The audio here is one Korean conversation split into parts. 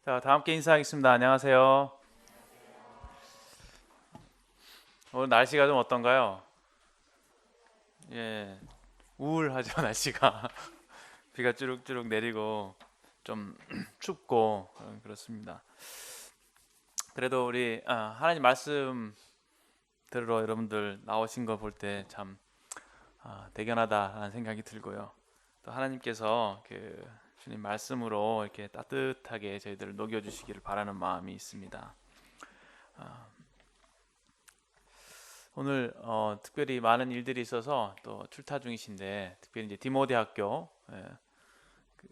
자, 다 함께 인사하겠습니다. 안녕하세요. 오늘 날씨가 좀 어떤가요? 예, 우울하죠, 날씨가. 비가 주룩주룩 내리고 좀 춥고 그렇습니다. 그래도 우리 하나님 말씀 들으러 여러분들 나오신 거 볼 때 참 대견하다라는 생각이 들고요. 또 하나님께서 그 주님 말씀으로 이렇게 따뜻하게 저희들을 녹여주시기를 바라는 마음이 있습니다. 오늘 특별히 많은 일들이 있어서 또 출타 중이신데, 특별히 이제 디모데학교 그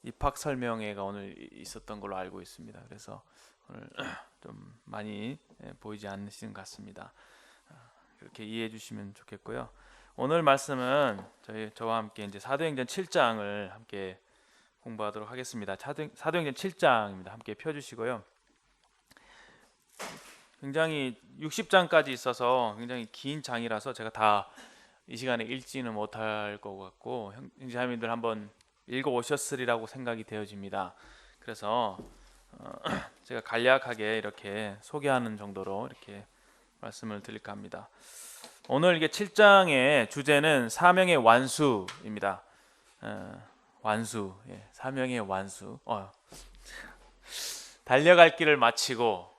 입학 설명회가 오늘 있었던 걸로 알고 있습니다. 그래서 오늘 좀 많이 보이지 않으시는 것 같습니다. 그렇게 이해해 주시면 좋겠고요. 오늘 말씀은 저와 함께 이제 사도행전 7장을 함께 공부하도록 하겠습니다. 사도행전 7장입니다. 함께 펴주시고요. 굉장히 60장까지 있어서 굉장히 긴 장이라서 제가 다 이 시간에 읽지는 못할 것 같고, 형제자매님들 한번 읽어 오셨으리라고 생각이 되어집니다. 그래서 제가 간략하게 이렇게 소개하는 정도로 이렇게 말씀을 드릴까 합니다. 오늘 이게 7장의 주제는 사명의 완수입니다. 완수, 사명의 완수. 달려갈 길을 마치고,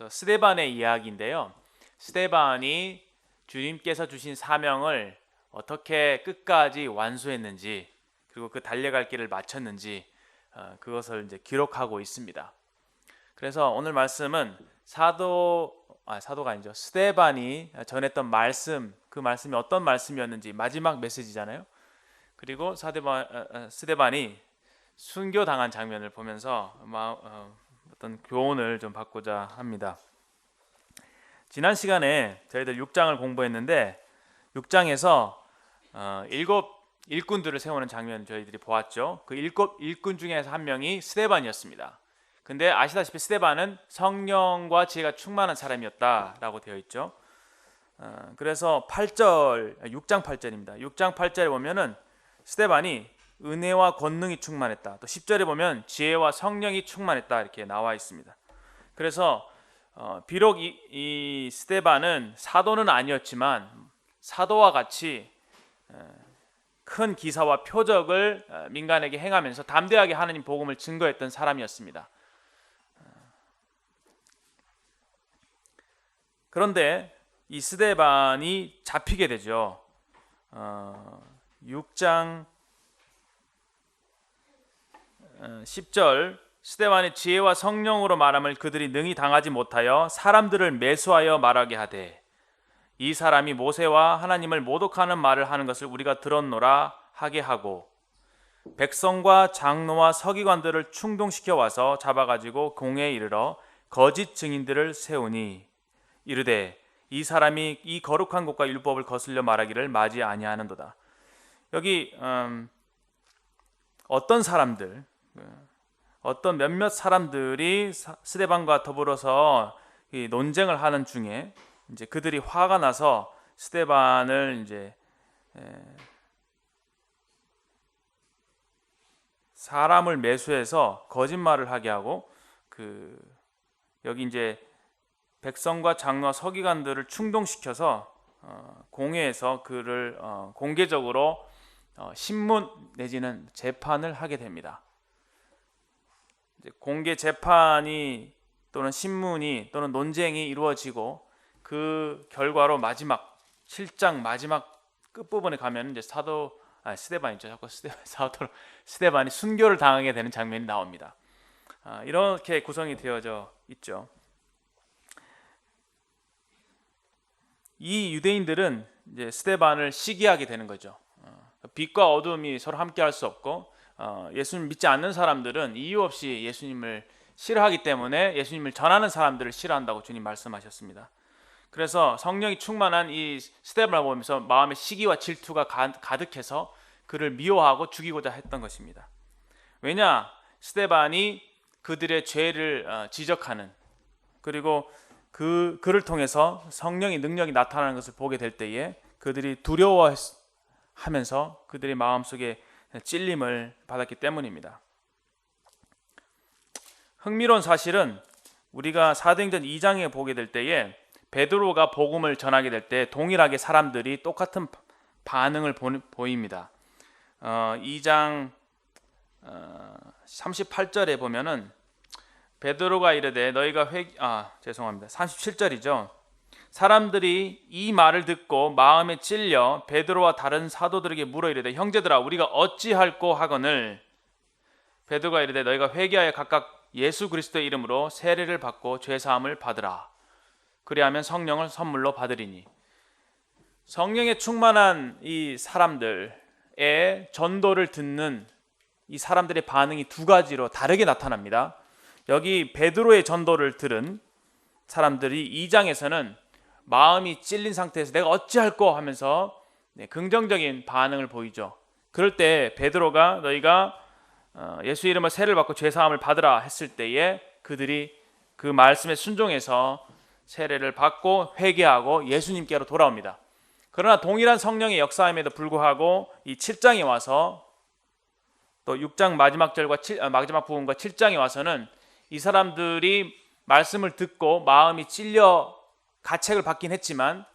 스데반의 이야기인데요. 스데반이 주님께서 주신 사명을 어떻게 끝까지 완수했는지, 그리고 그 달려갈 길을 마쳤는지 그것을 이제 기록하고 있습니다. 그래서 오늘 말씀은 사도가 아니죠. 스데반이 전했던 말씀, 그 말씀이 어떤 말씀이었는지, 마지막 메시지잖아요. 그리고 스데반이 순교당한 장면을 보면서 어떤 교훈을 좀 받고자 합니다. 지난 시간에 저희들 6장을 공부했는데 6장에서 일곱 일꾼들을 세우는 장면을 저희들이 보았죠. 그 일꾼 중에서 한 명이 스데반이었습니다. 근데 아시다시피 스데반은 성령과 지혜가 충만한 사람이었다라고 되어 있죠. 그래서 6장 8절입니다. 6장 8절에 보면은 스데반이 은혜와 권능이 충만했다. 또 10절에 보면 지혜와 성령이 충만했다 이렇게 나와 있습니다. 그래서 비록 이 스데반은 사도는 아니었지만 사도와 같이 큰 기사와 표적을 민간에게 행하면서 담대하게 하나님 복음을 증거했던 사람이었습니다. 그런데 이 스데반이 잡히게 되죠. 6장 10절 스데반의 지혜와 성령으로 말함을 그들이 능히 당하지 못하여 사람들을 매수하여 말하게 하되 이 사람이 모세와 하나님을 모독하는 말을 하는 것을 우리가 들었노라 하게 하고 백성과 장로와 서기관들을 충동시켜 와서 잡아가지고 공회에 이르러 거짓 증인들을 세우니 이르되 이 사람이 이 거룩한 곳과 율법을 거슬려 말하기를 마지 아니하는도다. 여기 어떤 몇몇 사람들이 스데반과 더불어서 논쟁을 하는 중에 이제 그들이 화가 나서 스데반을 이제 사람을 매수해서 거짓말을 하게 하고 여기 이제 백성과 장로와 서기관들을 충동시켜서 공회에서 그를 공개적으로 신문 내지는 재판을 하게 됩니다. 공개 재판이 또는 신문이 또는 논쟁이 이루어지고 그 결과로 마지막 7장 마지막 끝부분에 가면 이제 스데반이죠. 자꾸 스데반이 순교를 당하게 되는 장면이 나옵니다. 이렇게 구성이 되어져 있죠. 이 유대인들은 이제 스데반을 시기하게 되는 거죠. 빛과 어둠이 서로 함께할 수 없고 예수님 믿지 않는 사람들은 이유 없이 예수님을 싫어하기 때문에 예수님을 전하는 사람들을 싫어한다고 주님 말씀하셨습니다. 그래서 성령이 충만한 이 스데반을 보면서 마음의 시기와 질투가 가득해서 그를 미워하고 죽이고자 했던 것입니다. 왜냐? 스데반이 그들의 죄를 지적하는, 그리고 그를 통해서 성령의 능력이 나타나는 것을 보게 될 때에 그들이 두려워하면서 그들의 마음속에 찔림을 받았기 때문입니다. 흥미로운 사실은 우리가 사도행전 2장에 보게 될 때에 베드로가 복음을 전하게 될 때 동일하게 사람들이 똑같은 반응을 보입니다. 2장 38절에 보면은 베드로가 이르되 너희가 37절이죠. 사람들이 이 말을 듣고 마음에 찔려 베드로와 다른 사도들에게 물어 이르되 형제들아 우리가 어찌할꼬 하거늘 베드로가 이르되 너희가 회개하여 각각 예수 그리스도의 이름으로 세례를 받고 죄 사함을 받으라. 그리하면 성령을 선물로 받으리니. 성령에 충만한 이 사람들의 전도를 듣는 이 사람들의 반응이 두 가지로 다르게 나타납니다. 여기 베드로의 전도를 들은 사람들이 2장에서는 마음이 찔린 상태에서 내가 어찌할꼬 하면서 긍정적인 반응을 보이죠. 그럴 때 베드로가 너희가 예수 이름으로 세례를 받고 죄 사함을 받으라 했을 때에 그들이 그 말씀에 순종해서 세례를 받고 회개하고 예수님께로 돌아옵니다. 그러나 동일한 성령의 역사임에도 불구하고 이 7장에 와서 또 6장 마지막 절과 마지막 부분과 7장에 와서는 이 사람들이 말씀을 듣고 마음이 찔려 가책을 받긴 했지만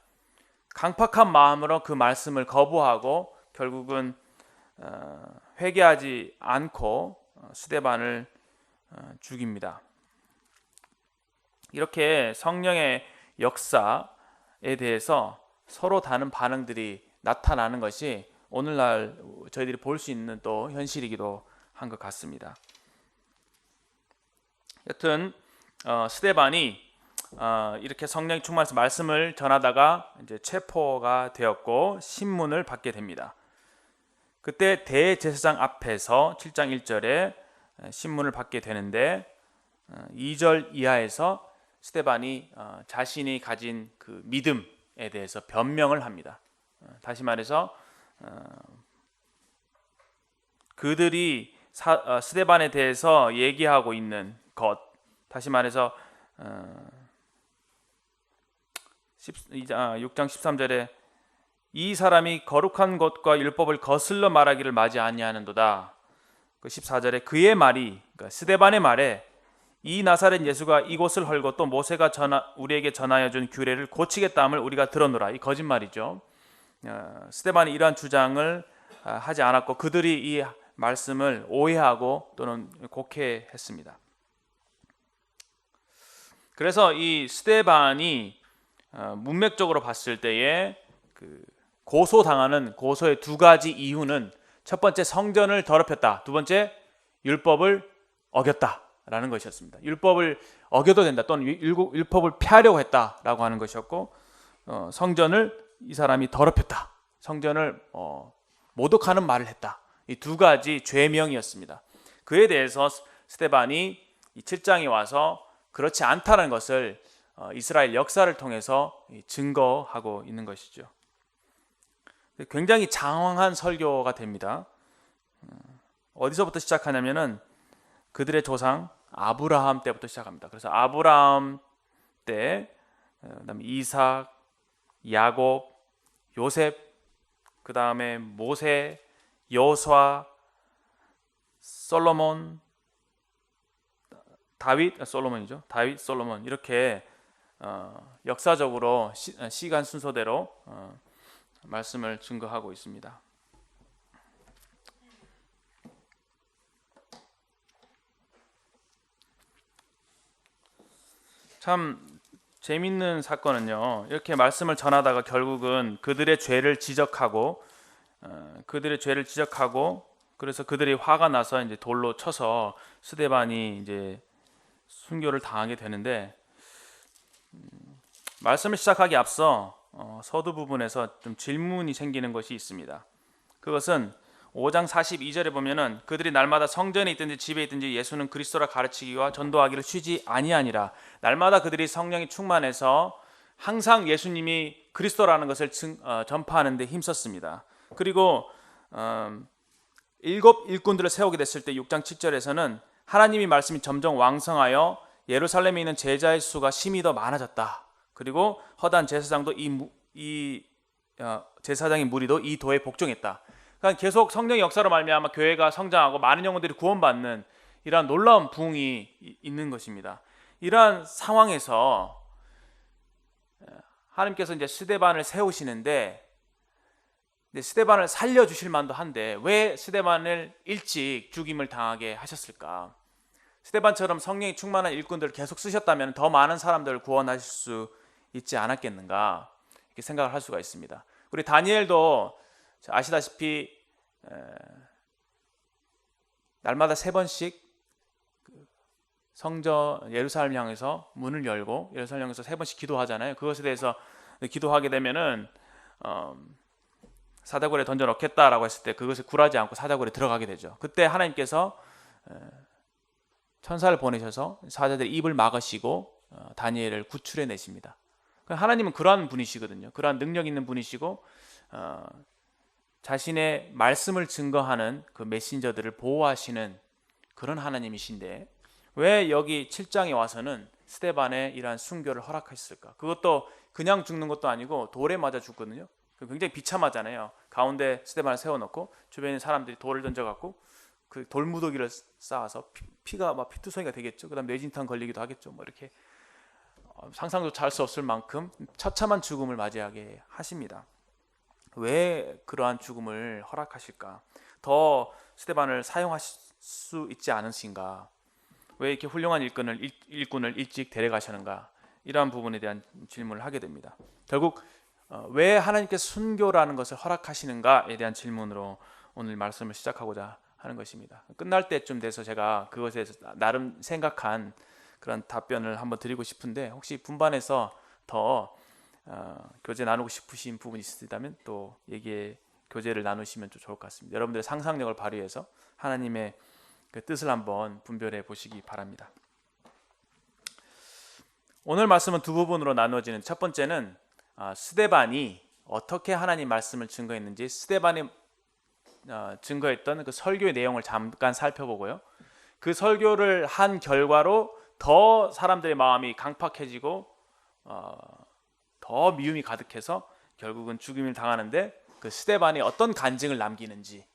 강팍한 마음으로 그 말씀을 거부하고 결국은 회개하지 않고 스데반을 죽입니다. 이렇게 성령의 역사에 대해서 서로 다른 반응들이 나타나는 것이 오늘날 저희들이 볼 수 있는 또 현실이기도 한 것 같습니다. 여튼 스데반이 이렇게 성령이 충만해서 말씀을 전하다가 이제 체포가 되었고 신문을 받게 됩니다. 그때 대제사장 앞에서 7장 1절에 신문을 받게 되는데 2절 이하에서 스데반이 자신이 가진 그 믿음에 대해서 변명을 합니다. 다시 말해서 그들이 스데반에 대해서 얘기하고 있는 것, 다시 말해서 6장 13절에 이 사람이 거룩한 것과 율법을 거슬러 말하기를 마지 아니하는도다. 그 14절에 그의 말이, 그러니까 스데반의 말에 이 나사렛 예수가 이곳을 헐고 또 모세가 우리에게 전하여 준 규례를 고치겠다 함을 우리가 들었노라. 이 거짓말이죠. 스데반이 이러한 주장을 하지 않았고 그들이 이 말씀을 오해하고 또는 곡해했습니다. 그래서 이 스데반이 문맥적으로 봤을 때에 그 고소당하는 고소의 두 가지 이유는 첫 번째 성전을 더럽혔다, 두 번째 율법을 어겼다라는 것이었습니다. 율법을 어겨도 된다 또는 율법을 피하려고 했다라고 하는 것이었고 성전을 이 사람이 더럽혔다, 성전을 모독하는 말을 했다. 이 두 가지 죄명이었습니다. 그에 대해서 스데반이 이 7장에 와서 그렇지 않다는 것을 이스라엘 역사를 통해서 증거하고 있는 것이죠. 굉장히 장황한 설교가 됩니다. 어디서부터 시작하냐면은 그들의 조상 아브라함 때부터 시작합니다. 그래서 아브라함 때, 그다음에 이삭, 야곱, 요셉, 그 다음에 모세, 여호수아, 솔로몬, 다윗, 솔로몬 이렇게 역사적으로 시간 순서대로 말씀을 증거하고 있습니다. 참 재밌는 사건은요, 이렇게 말씀을 전하다가 결국은 그들의 죄를 지적하고 그래서 그들이 화가 나서 이제 돌로 쳐서 스데반이 이제 순교를 당하게 되는데, 말씀을 시작하기 앞서 서두 부분에서 좀 질문이 생기는 것이 있습니다. 그것은 5장 42절에 보면은 그들이 날마다 성전에 있든지 집에 있든지 예수는 그리스도라 가르치기와 전도하기를 쉬지 아니하니라. 날마다 그들이 성령이 충만해서 항상 예수님이 그리스도라는 것을 전파하는 데 힘썼습니다. 그리고 일곱 일꾼들을 세우게 됐을 때 6장 7절에서는 하나님이 말씀이 점점 왕성하여 예루살렘에 있는 제자의 수가 심히 더 많아졌다. 그리고 허다한 제사장도 제사장의 무리도 이 도에 복종했다. 그러니까 계속 성령의 역사로 말미암아 교회가 성장하고 많은 영혼들이 구원받는 이러한 놀라운 부흥이 있는 것입니다. 이러한 상황에서 하나님께서 이제 스데반을 세우시는데 스데반을 살려주실 만도 한데 왜 스데반을 일찍 죽임을 당하게 하셨을까? 스데반처럼 성령이 충만한 일꾼들을 계속 쓰셨다면 더 많은 사람들을 구원하실 수 있지 않았겠는가, 이렇게 생각을 할 수가 있습니다. 우리 다니엘도 아시다시피 날마다 3번씩 성전 예루살렘 향해서 문을 열고 예루살렘 향해서 3번씩 기도하잖아요. 그것에 대해서 기도하게 되면은 사다굴에 던져 넣겠다라고 했을 때 그것을 굴하지 않고 사다굴에 들어가게 되죠. 그때 하나님께서 천사를 보내셔서 사자들의 입을 막으시고 다니엘을 구출해 내십니다. 하나님은 그러한 분이시거든요. 그러한 능력 있는 분이시고 자신의 말씀을 증거하는 그 메신저들을 보호하시는 그런 하나님이신데 왜 여기 7장에 와서는 스데반의 이러한 순교를 허락하셨을까? 그것도 그냥 죽는 것도 아니고 돌에 맞아 죽거든요. 굉장히 비참하잖아요. 가운데 스데반을 세워놓고 주변에 있는 사람들이 돌을 던져갖고 그 돌무더기를 쌓아서 피가 막 피투성이가 되겠죠. 그다음 뇌진탕 걸리기도 하겠죠. 뭐 이렇게 상상조차 할 수 없을 만큼 처참한 죽음을 맞이하게 하십니다. 왜 그러한 죽음을 허락하실까? 더 스데반을 사용하실 수 있지 않으신가? 왜 이렇게 훌륭한 일꾼을 일찍 데려가시는가? 이러한 부분에 대한 질문을 하게 됩니다. 결국 왜 하나님께서 순교라는 것을 허락하시는가에 대한 질문으로 오늘 말씀을 시작하고자 하는 것입니다. 끝날 때쯤 돼서 제가 그것에 대해서 나름 생각한 그런 답변을 한번 드리고 싶은데 혹시 분반해서 더 교제 나누고 싶으신 부분이 있으시다면 또 교제를 나누시면 좀 좋을 것 같습니다. 여러분들의 상상력을 발휘해서 하나님의 그 뜻을 한번 분별해 보시기 바랍니다. 오늘 말씀은 두 부분으로 나누어지는 첫 번째는 스데반이 어떻게 하나님 말씀을 증거했는지 스데반이 증거했던 그 설교의 내용을 잠깐 살펴보고요. 그 설교를 한 결과로 더 사람들의 마음이 강팍해지고 더 미움이 가득해서 결국은 죽임을 당하는데 그 스데반이 어떤 간증을 남기는지,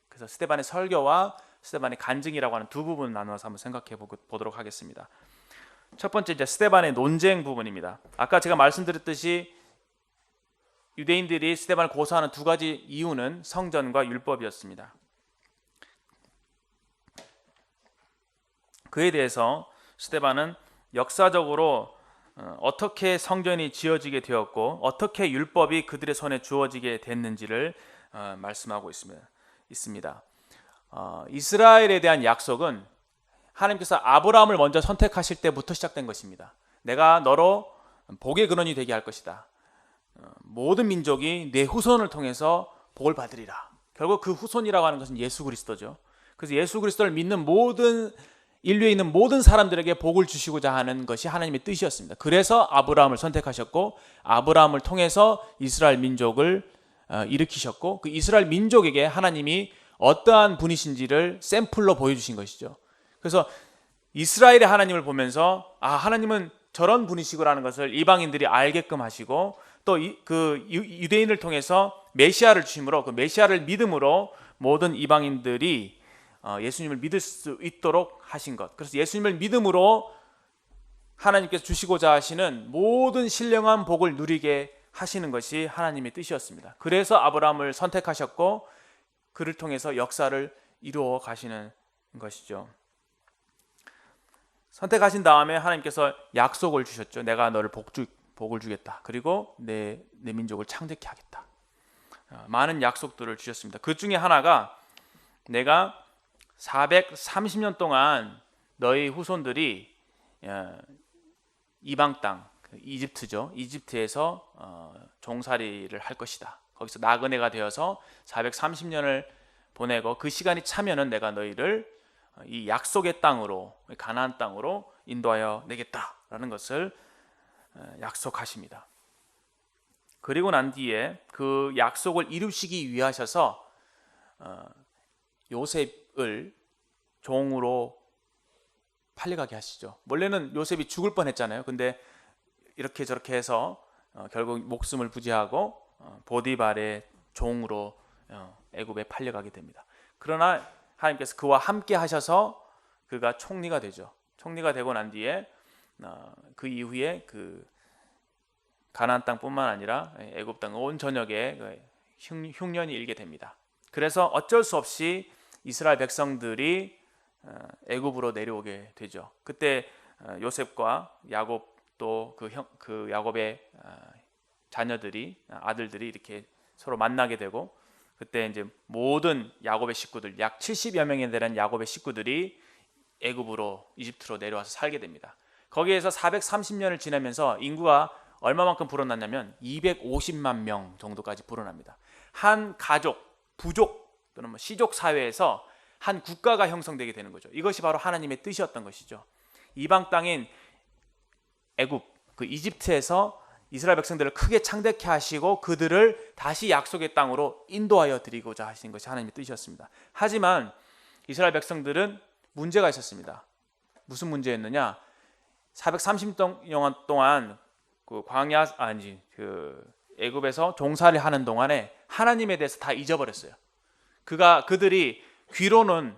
그래서 스데반의 설교와 스데반의 간증이라고 하는 두 부분을 나누어서 한번 생각해 보도록 하겠습니다. 첫 번째 이제 스데반의 논쟁 부분입니다. 아까 제가 말씀드렸듯이 유대인들이 스데반을 고소하는 두 가지 이유는 성전과 율법이었습니다. 그에 대해서 스데반은 역사적으로 어떻게 성전이 지어지게 되었고 어떻게 율법이 그들의 손에 주어지게 됐는지를 말씀하고 있습니다. 이스라엘에 대한 약속은 하나님께서 아브라함을 먼저 선택하실 때부터 시작된 것입니다. 내가 너로 복의 근원이 되게 할 것이다. 모든 민족이 내 후손을 통해서 복을 받으리라. 결국 그 후손이라고 하는 것은 예수 그리스도죠. 그래서 예수 그리스도를 믿는 인류에 있는 모든 사람들에게 복을 주시고자 하는 것이 하나님의 뜻이었습니다. 그래서 아브라함을 선택하셨고 아브라함을 통해서 이스라엘 민족을 일으키셨고 그 이스라엘 민족에게 하나님이 어떠한 분이신지를 샘플로 보여주신 것이죠. 그래서 이스라엘의 하나님을 보면서 하나님은 저런 분이시구라는 것을 이방인들이 알게끔 하시고 또 그 유대인을 통해서 메시아를 주심으로 그 메시아를 믿음으로 모든 이방인들이 예수님을 믿을 수 있도록 하신 것. 그래서 예수님을 믿음으로 하나님께서 주시고자 하시는 모든 신령한 복을 누리게 하시는 것이 하나님의 뜻이었습니다. 그래서 아브라함을 선택하셨고 그를 통해서 역사를 이루어 가시는 것이죠. 선택하신 다음에 하나님께서 약속을 주셨죠. 내가 너를 복을 주겠다. 그리고 내 민족을 창대케 하겠다. 많은 약속들을 주셨습니다. 그 중에 하나가 내가 430년 동안 너희 후손들이 이방 땅, 이집트죠. 이집트에서 종살이를 할 것이다. 거기서 나그네가 되어서 430년을 보내고 그 시간이 차면은 내가 너희를 이 약속의 땅으로, 가나안 땅으로 인도하여 내겠다라는 것을 약속하십니다. 그리고 난 뒤에 그 약속을 이루시기 위하셔서 요셉을 종으로 팔려가게 하시죠. 원래는 요셉이 죽을 뻔했잖아요. 근데 이렇게 저렇게 해서 결국 목숨을 부지하고 보디발의 종으로 애굽에 팔려가게 됩니다. 그러나 하나님께서 그와 함께 하셔서 그가 총리가 되죠. 총리가 되고 난 뒤에 그 이후에 그 가나안 땅뿐만 아니라 애굽 땅 온 전역에 흉년이 일게 됩니다. 그래서 어쩔 수 없이 이스라엘 백성들이 애굽으로 내려오게 되죠. 그때 요셉과 야곱 또 그 야곱의 자녀들이 아들들이 이렇게 서로 만나게 되고 그때 이제 모든 야곱의 식구들 약 70여 명에 되는 야곱의 식구들이 애굽으로 이집트로 내려와서 살게 됩니다. 거기에서 430년을 지나면서 인구가 얼마만큼 불어났냐면 250만 명 정도까지 불어납니다. 한 가족, 부족 또는 시족 사회에서 한 국가가 형성되게 되는 거죠. 이것이 바로 하나님의 뜻이었던 것이죠. 이방 땅인 애굽, 그 이집트에서 이스라엘 백성들을 크게 창대케 하시고 그들을 다시 약속의 땅으로 인도하여 드리고자 하신 것이 하나님의 뜻이었습니다. 하지만 이스라엘 백성들은 문제가 있었습니다. 무슨 문제였느냐? 430년 동안 그 애굽에서 종살이 하는 동안에 하나님에 대해서 다 잊어버렸어요. 그들이 귀로는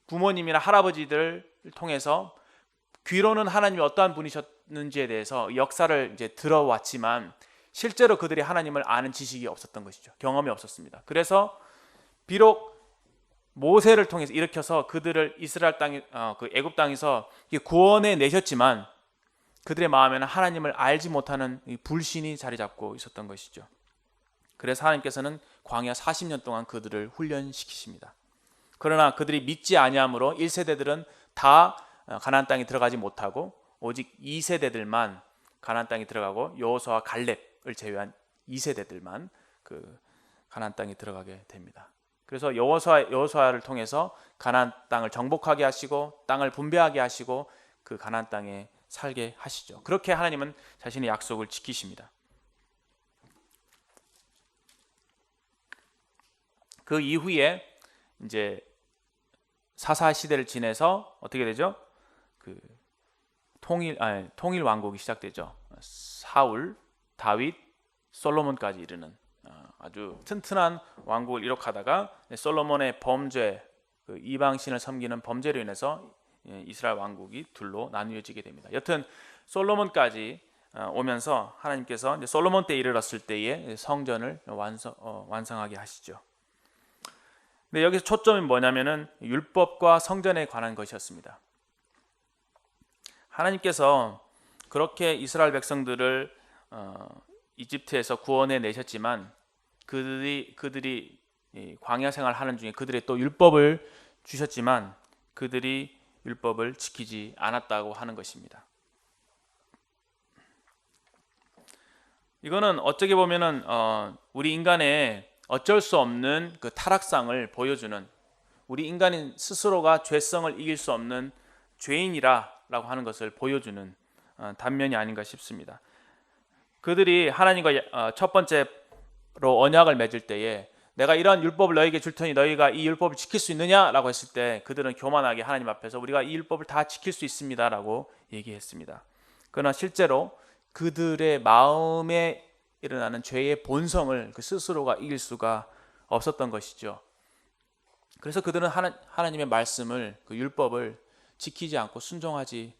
부모님이나 할아버지들을 통해서 귀로는 하나님이 어떠한 분이셨는지에 대해서 역사를 이제 들어왔지만 실제로 그들이 하나님을 아는 지식이 없었던 것이죠. 경험이 없었습니다. 그래서 비록 모세를 통해서 일으켜서 그들을 이스라엘 땅, 그 애굽 땅에서 구원해 내셨지만 그들의 마음에는 하나님을 알지 못하는 불신이 자리 잡고 있었던 것이죠. 그래서 하나님께서는 광야 40년 동안 그들을 훈련시키십니다. 그러나 그들이 믿지 아니함으로 1세대들은 다 가나안 땅에 들어가지 못하고 오직 2세대들만 가나안 땅에 들어가고 여호수아와 갈렙을 제외한 2세대들만 그 가나안 땅에 들어가게 됩니다. 그래서 여호수아를 통해서 가나안 땅을 정복하게 하시고 땅을 분배하게 하시고 그 가나안 땅에 살게 하시죠. 그렇게 하나님은 자신의 약속을 지키십니다. 그 이후에 이제 사사 시대를 지내서 어떻게 되죠? 그 통일 왕국이 시작되죠. 사울, 다윗, 솔로몬까지 이르는 아주 튼튼한 왕국을 이룩하다가 솔로몬의 범죄, 그 이방신을 섬기는 범죄로 인해서 이스라엘 왕국이 둘로 나뉘어지게 됩니다. 여튼 솔로몬까지 오면서 하나님께서 이제 솔로몬 때 이르렀을 때에 성전을 완성하게 하시죠. 근데 여기서 초점이 뭐냐면은 율법과 성전에 관한 것이었습니다. 하나님께서 그렇게 이스라엘 백성들을 이집트에서 구원해 내셨지만 그들이 광야 생활하는 중에 그들의 또 율법을 주셨지만 그들이 율법을 지키지 않았다고 하는 것입니다. 이거는 어떻게 보면은 우리 인간의 어쩔 수 없는 그 타락상을 보여주는, 우리 인간인 스스로가 죄성을 이길 수 없는 죄인이라고 하는 것을 보여주는 단면이 아닌가 싶습니다. 그들이 하나님과 첫 번째로 언약을 맺을 때에 내가 이러한 율법을 너에게 줄 테니 너희가 이 율법을 지킬 수 있느냐라고 했을 때 그들은 교만하게 하나님 앞에서 우리가 이 율법을 다 지킬 수 있습니다라고 얘기했습니다. 그러나 실제로 그들의 마음에 일어나는 죄의 본성을 그 스스로가 이길 수가 없었던 것이죠. 그래서 그들은 하나님의 말씀을, 그 율법을 지키지 않고 순종하지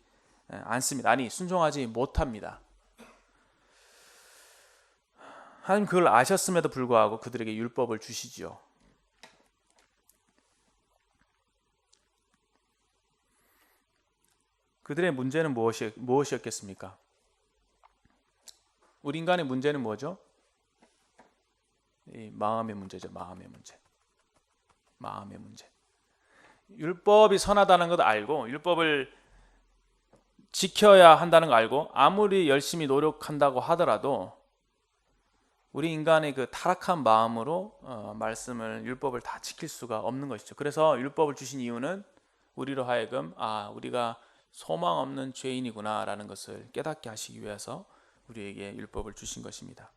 않습니다. 아니, 순종하지 못합니다. 하나님 그걸 아셨음에도 불구하고 그들에게 율법을 주시지요. 그들의 문제는 무엇이었겠습니까? 우리 인간의 문제는 뭐죠? 이 마음의 문제죠. 마음의 문제. 율법이 선하다는 것 알고 율법을 지켜야 한다는 거 알고 아무리 열심히 노력한다고 하더라도 우리 인간의 그 타락한 마음으로 말씀을, 율법을 다 지킬 수가 없는 것이죠. 그래서 율법을 주신 이유는 우리로 하여금 우리가 소망 없는 죄인이구나 라는 것을 깨닫게 하시기 위해서 우리에게 율법을 주신 것입니다.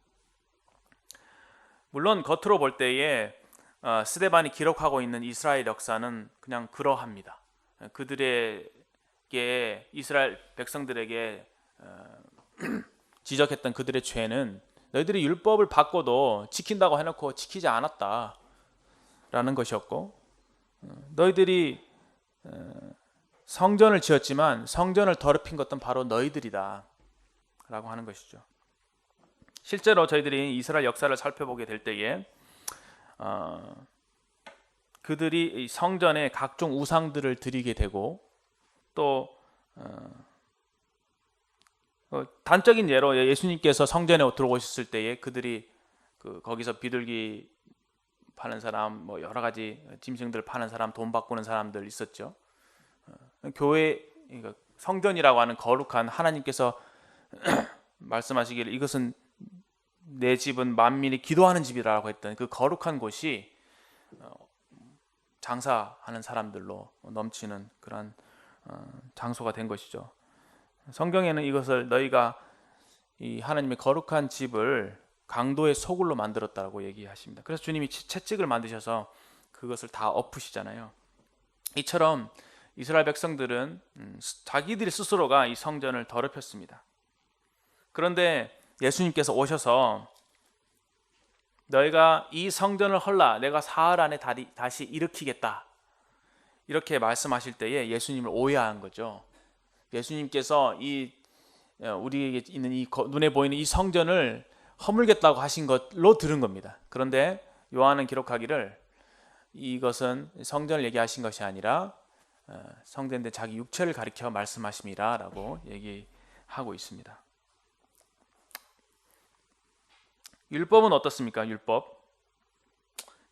물론 겉으로 볼 때에 스데반이 기록하고 있는 이스라엘 역사는 그냥 그러합니다. 그들에게, 이스라엘 백성들에게 지적했던 그들의 죄는 너희들이 율법을 받고도 지킨다고 해놓고 지키지 않았다라는 것이었고, 너희들이 성전을 지었지만 성전을 더럽힌 것은 바로 너희들이다 라고 하는 것이죠. 실제로 저희들이 이스라엘 역사를 살펴보게 될 때에 그들이 성전에 각종 우상들을 드리게 되고 또 단적인 예로 예수님께서 성전에 들어오셨을 때에 그들이 거기서 비둘기 파는 사람, 뭐 여러 가지 짐승들 파는 사람, 돈 바꾸는 사람들 있었죠. 교회, 그러니까 성전이라고 하는 거룩한 하나님께서 말씀하시기를 이것은 내 집은 만민이 기도하는 집이라고 했던 그 거룩한 곳이 장사하는 사람들로 넘치는 그런 장소가 된 것이죠. 성경에는 이것을 너희가 이 하나님의 거룩한 집을 강도의 소굴로 만들었다고 얘기하십니다. 그래서 주님이 채찍을 만드셔서 그것을 다 엎으시잖아요. 이처럼 이스라엘 백성들은 자기들이 스스로가 이 성전을 더럽혔습니다. 그런데 예수님께서 오셔서 너희가 이 성전을 헐라 내가 사흘 안에 다시 일으키겠다 이렇게 말씀하실 때에 예수님을 오해한 거죠. 예수님께서 우리에게 있는 이 눈에 보이는 이 성전을 허물겠다고 하신 것로 들은 겁니다. 그런데 요한은 기록하기를 이것은 성전을 얘기하신 것이 아니라 성전된 자기 육체를 가리켜 말씀하심이라 라고 얘기하고 있습니다. 율법은 어떻습니까?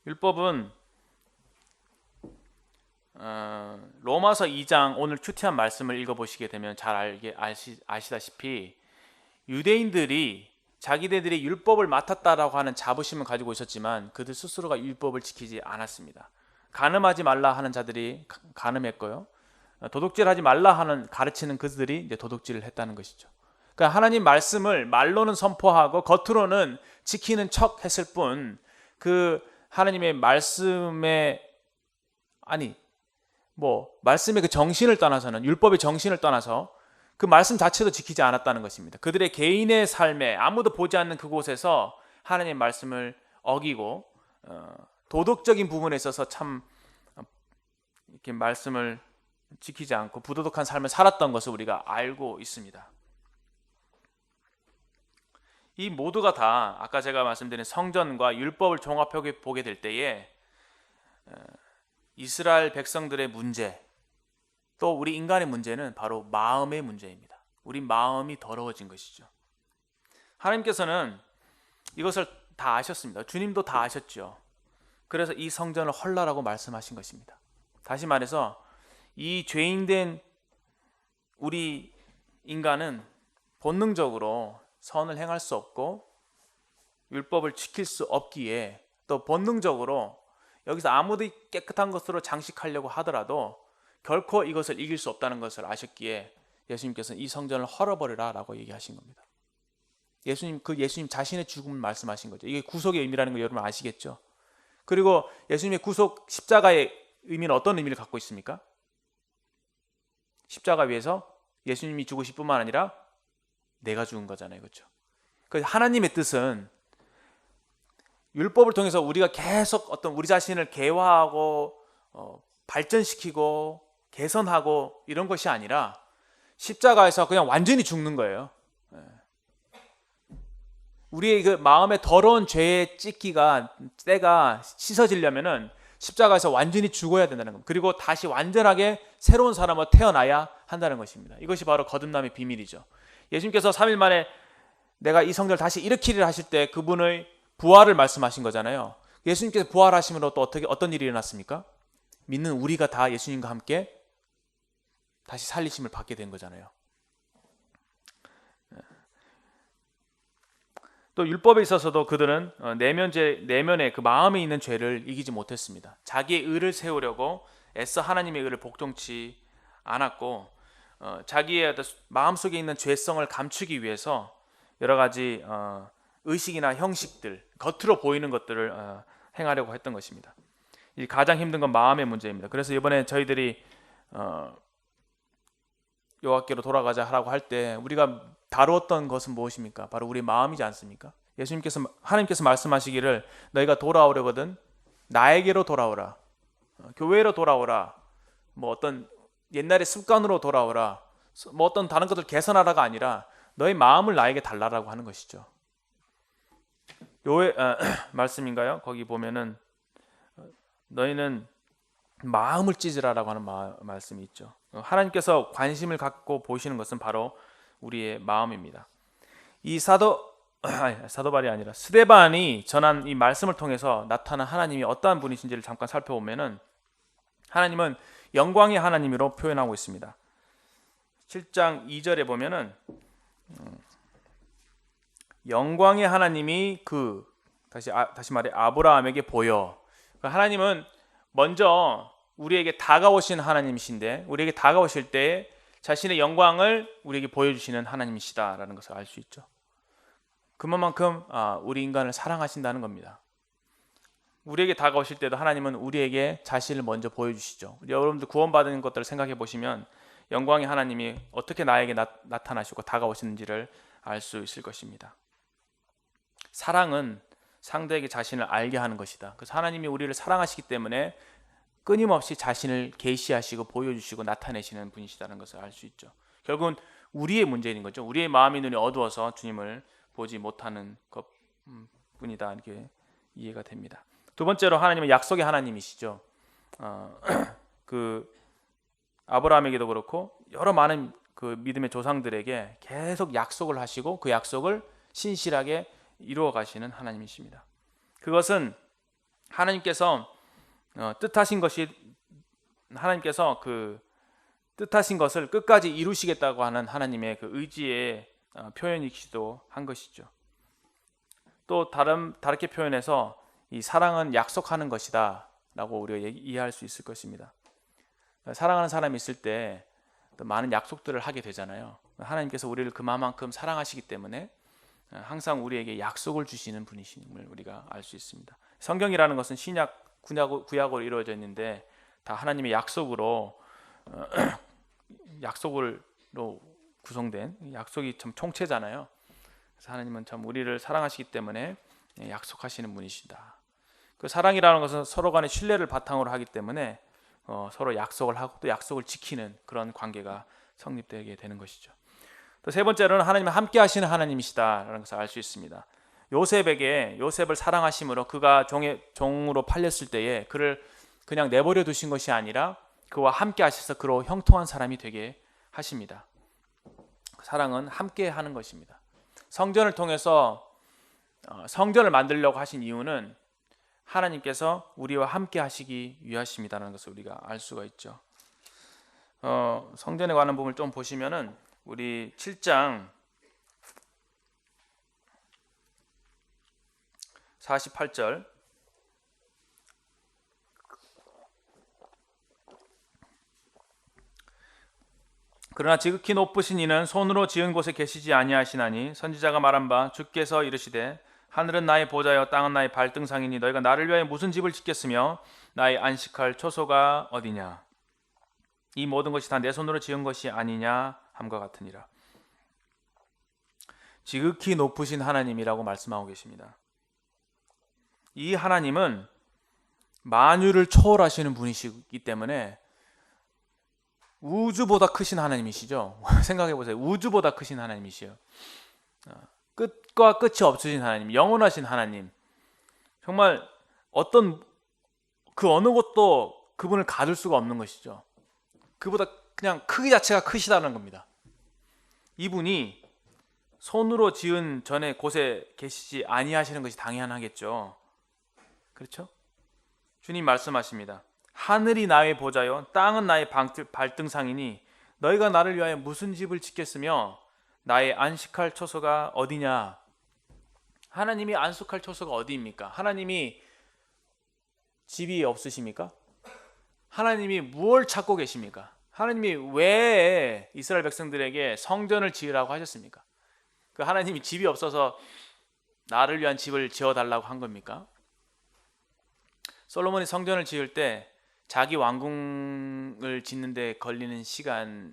율법은 로마서 2장 오늘 큐티한 말씀을 읽어보시게 되면 잘 아시다시피 유대인들이 자기네들이 율법을 맡았다라고 하는 자부심을 가지고 있었지만 그들 스스로가 율법을 지키지 않았습니다. 간음하지 말라 하는 자들이 간음했고요. 도둑질하지 말라 하는 가르치는 그들이 이제 도둑질을 했다는 것이죠. 그러니까 하나님 말씀을 말로는 선포하고 겉으로는 지키는 척 했을 뿐 그 하나님의 말씀의 말씀의 그 정신을 떠나서는 율법의 정신을 떠나서 그 말씀 자체도 지키지 않았다는 것입니다. 그들의 개인의 삶에 아무도 보지 않는 그곳에서 하나님의 말씀을 어기고 도덕적인 부분에 있어서 참 이렇게 말씀을 지키지 않고 부도덕한 삶을 살았던 것을 우리가 알고 있습니다. 이 모두가 다 아까 제가 말씀드린 성전과 율법을 종합해 보게 될 때에 이스라엘 백성들의 문제 또 우리 인간의 문제는 바로 마음의 문제입니다. 우리 마음이 더러워진 것이죠. 하나님께서는 이것을 다 아셨습니다. 주님도 다 아셨죠. 그래서 이 성전을 헐라라고 말씀하신 것입니다. 다시 말해서 이 죄인된 우리 인간은 본능적으로 선을 행할 수 없고 율법을 지킬 수 없기에 또 본능적으로 여기서 아무리 깨끗한 것으로 장식하려고 하더라도 결코 이것을 이길 수 없다는 것을 아셨기에 예수님께서는 이 성전을 헐어버리라 라고 얘기하신 겁니다. 예수님 자신의 죽음을 말씀하신 거죠. 이게 구속의 의미라는 거 여러분 아시겠죠? 그리고 예수님의 구속 십자가의 의미는 어떤 의미를 갖고 있습니까? 십자가 위에서 예수님이 죽으실 뿐만 아니라 내가 죽은 거잖아요. 그렇죠? 그래서 하나님의 뜻은 율법을 통해서 우리가 계속 어떤 우리 자신을 개화하고 발전시키고 개선하고 이런 것이 아니라 십자가에서 그냥 완전히 죽는 거예요. 우리의 그 마음의 더러운 죄의 때가 씻어지려면은 십자가에서 완전히 죽어야 된다는 겁니다. 그리고 다시 완전하게 새로운 사람으로 태어나야 한다는 것입니다. 이것이 바로 거듭남의 비밀이죠. 예수님께서 3일 만에 내가 이 성전을 다시 일으키리라 하실 때 그분의 부활을 말씀하신 거잖아요. 예수님께서 부활하심으로 또 어떤 일이 일어났습니까? 믿는 우리가 다 예수님과 함께 다시 살리심을 받게 된 거잖아요. 또 율법에 있어서도 그들은 내면의 그 마음에 있는 죄를 이기지 못했습니다. 자기의 의를 세우려고 애써 하나님의 의를 복종치 않았고 자기의 마음속에 있는 죄성을 감추기 위해서 여러 가지 의식이나 형식들, 겉으로 보이는 것들을 행하려고 했던 것입니다. 이 가장 힘든 건 마음의 문제입니다. 그래서 이번에 저희들이 여호와께로 돌아가자 하라고 할 때 우리가 다루었던 것은 무엇입니까? 바로 우리 마음이지 않습니까? 하나님께서 말씀하시기를 너희가 돌아오려거든 나에게로 돌아오라, 교회로 돌아오라, 뭐 어떤 옛날의 습관으로 돌아오라. 뭐 어떤 다른 것들 개선하라가 아니라 너의 마음을 나에게 달라라고 하는 것이죠. 요의 말씀인가요? 거기 보면은 너희는 마음을 찢으라라고 하는 말씀이 있죠. 하나님께서 관심을 갖고 보시는 것은 바로 우리의 마음입니다. 이 사도발이 아니라 스데반이 전한 이 말씀을 통해서 나타난 하나님이 어떠한 분이신지를 잠깐 살펴보면은 하나님은 영광의 하나님으로 표현하고 있습니다. 7장 2절에 보면은 영광의 하나님이 다시 말해 아브라함에게 보여. 하나님은 먼저 우리에게 다가오신 하나님이신데 우리에게 다가오실 때 자신의 영광을 우리에게 보여주시는 하나님이시다라는 것을 알 수 있죠. 그만큼 우리 인간을 사랑하신다는 겁니다. 우리에게 다가오실 때도 하나님은 우리에게 자신을 먼저 보여주시죠. 여러분들 구원받은 것들을 생각해 보시면 영광의 하나님이 어떻게 나에게 나타나시고 다가오시는지를 알 수 있을 것입니다. 사랑은 상대에게 자신을 알게 하는 것이다. 그래서 하나님이 우리를 사랑하시기 때문에 끊임없이 자신을 계시하시고 보여주시고 나타내시는 분이시다는 것을 알 수 있죠. 결국은 우리의 문제인 거죠. 우리의 마음의 눈이 어두워서 주님을 보지 못하는 것뿐이다. 이렇게 이해가 됩니다. 두 번째로 하나님은 약속의 하나님이시죠. 그 아브라함에게도 그렇고 여러 많은 그 믿음의 조상들에게 계속 약속을 하시고 그 약속을 신실하게 이루어 가시는 하나님이십니다. 그것은 하나님께서 뜻하신 것을 끝까지 이루시겠다고 하는 하나님의 그 의지의 표현이기도 한 것이죠. 또 다르게 표현해서 이 사랑은 약속하는 것이다 라고 우리가 이해할 수 있을 것입니다. 사랑하는 사람이 있을 때 또 많은 약속들을 하게 되잖아요. 하나님께서 우리를 그만큼 사랑하시기 때문에 항상 우리에게 약속을 주시는 분이심을 우리가 알 수 있습니다. 성경이라는 것은 신약, 구약으로 이루어져 있는데 다 하나님의 약속으로 구성된 약속이 참 총체잖아요. 그래서 하나님은 참 우리를 사랑하시기 때문에 약속하시는 분이시다. 그 사랑이라는 것은 서로 간의 신뢰를 바탕으로 하기 때문에 서로 약속을 하고 또 약속을 지키는 그런 관계가 성립되게 되는 것이죠. 또 세 번째로는 하나님은 함께 하시는 하나님이시다라는 것을 알 수 있습니다. 요셉을 사랑하심으로 그가 종으로 팔렸을 때에 그를 그냥 내버려 두신 것이 아니라 그와 함께 하셔서 그로 형통한 사람이 되게 하십니다. 사랑은 함께 하는 것입니다. 성전을 통해서 성전을 만들려고 하신 이유는 하나님께서 우리와 함께 하시기 위하심이라는 것을 우리가 알 수가 있죠. 성전에 관한 부분을 좀 보시면은 우리 7장 48절 그러나 지극히 높으신 이는 손으로 지은 곳에 계시지 아니하시나니 선지자가 말한 바 주께서 이르시되 하늘은 나의 보좌여 땅은 나의 발등상이니 너희가 나를 위하여 무슨 집을 짓겠으며 나의 안식할 초소가 어디냐 이 모든 것이 다 내 손으로 지은 것이 아니냐 함과 같으니라. 지극히 높으신 하나님이라고 말씀하고 계십니다. 이 하나님은 만유를 초월하시는 분이시기 때문에 우주보다 크신 하나님이시죠. 생각해 보세요. 우주보다 크신 하나님이시요. 끝과 끝이 없으신 하나님, 영원하신 하나님. 정말 그 어느 것도 그분을 가둘 수가 없는 것이죠. 그보다 그냥 크기 자체가 크시다는 겁니다. 이분이 손으로 지은 전에 곳에 계시지 아니하시는 것이 당연하겠죠. 그렇죠? 주님 말씀하십니다. 하늘이 나의 보좌요 땅은 나의 발등상이니 너희가 나를 위하여 무슨 집을 짓겠으며 나의 안식할 초소가 어디냐. 하나님이 안식할 초소가 어디입니까? 하나님이 집이 없으십니까? 하나님이 무엇을 찾고 계십니까? 하나님이 왜 이스라엘 백성들에게 성전을 지으라고 하셨습니까? 그 하나님이 집이 없어서 나를 위한 집을 지어달라고 한 겁니까? 솔로몬이 성전을 지을 때 자기 왕궁을 짓는 데 걸리는 시간이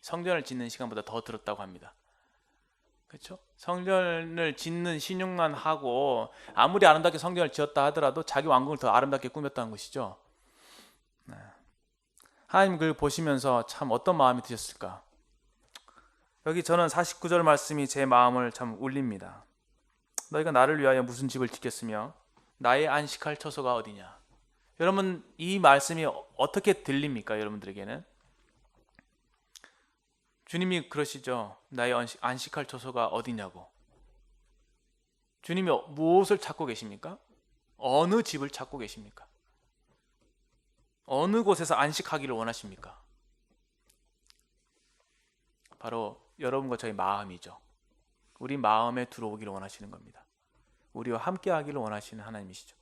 성전을 짓는 시간보다 더 들었다고 합니다. 그렇죠? 성전을 짓는 신용만 하고 아무리 아름답게 성전을 지었다 하더라도 자기 왕궁을 더 아름답게 꾸몄다는 것이죠. 하나님 그걸 보시면서 참 어떤 마음이 드셨을까? 여기 저는 49절 말씀이 제 마음을 참 울립니다. 너희가 나를 위하여 무슨 집을 짓겠으며 나의 안식할 처소가 어디냐? 여러분, 이 말씀이 어떻게 들립니까? 여러분들에게는 주님이 그러시죠. 나의 안식할 처소가 어디냐고. 주님이 무엇을 찾고 계십니까? 어느 집을 찾고 계십니까? 어느 곳에서 안식하기를 원하십니까? 바로 여러분과 저의 마음이죠. 우리 마음에 들어오기를 원하시는 겁니다. 우리와 함께 하기를 원하시는 하나님이시죠.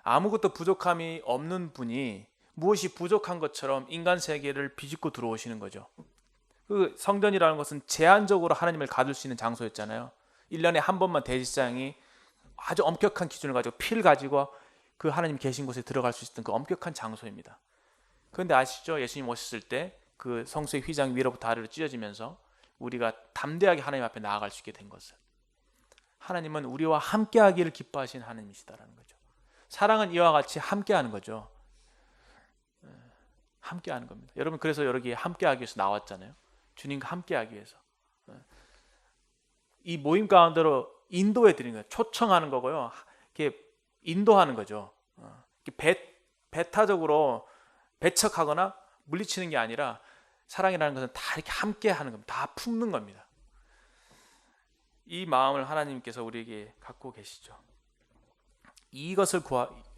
아무것도 부족함이 없는 분이 무엇이 부족한 것처럼 인간 세계를 비집고 들어오시는 거죠. 그 성전이라는 것은 제한적으로 하나님을 가둘 수 있는 장소였잖아요. 1년에 한 번만 대제사장이 아주 엄격한 기준을 가지고 피를 가지고 그 하나님 계신 곳에 들어갈 수 있었던 그 엄격한 장소입니다. 그런데 아시죠? 예수님 오셨을 때 그 성소의 휘장 위로부터 아래로 찢어지면서 우리가 담대하게 하나님 앞에 나아갈 수 있게 된 것은, 하나님은 우리와 함께하기를 기뻐하신 하나님이시다라는 거죠. 사랑은 이와 같이 함께하는 거죠. 함께하는 겁니다. 여러분, 그래서 여기 함께하기 위해서 나왔잖아요. 주님과 함께하기 위해서. 이 모임 가운데로 인도해 드리는 거예요. 초청하는 거고요. 이렇게 인도하는 거죠. 배타적으로 배척하거나 물리치는 게 아니라 사랑이라는 것은 다 이렇게 함께 하는 겁니다. 다 품는 겁니다. 이 마음을 하나님께서 우리에게 갖고 계시죠. 이것을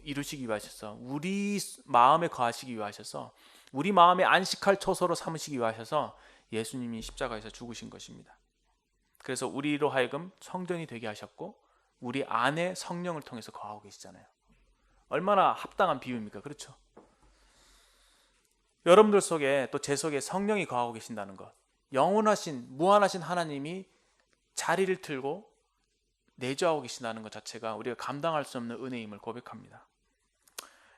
이루시기 위하셔서, 우리 마음에 거하시기 위하셔서, 우리 마음에 안식할 처소로 삼으시기 위하셔서 예수님이 십자가에서 죽으신 것입니다. 그래서 우리로 하여금 성전이 되게 하셨고 우리 안에 성령을 통해서 거하고 계시잖아요. 얼마나 합당한 비유입니까? 그렇죠? 여러분들 속에, 또 제 속에 성령이 거하고 계신다는 것, 영원하신 무한하신 하나님이 자리를 틀고 내주하고 계신다는 것 자체가 우리가 감당할 수 없는 은혜임을 고백합니다.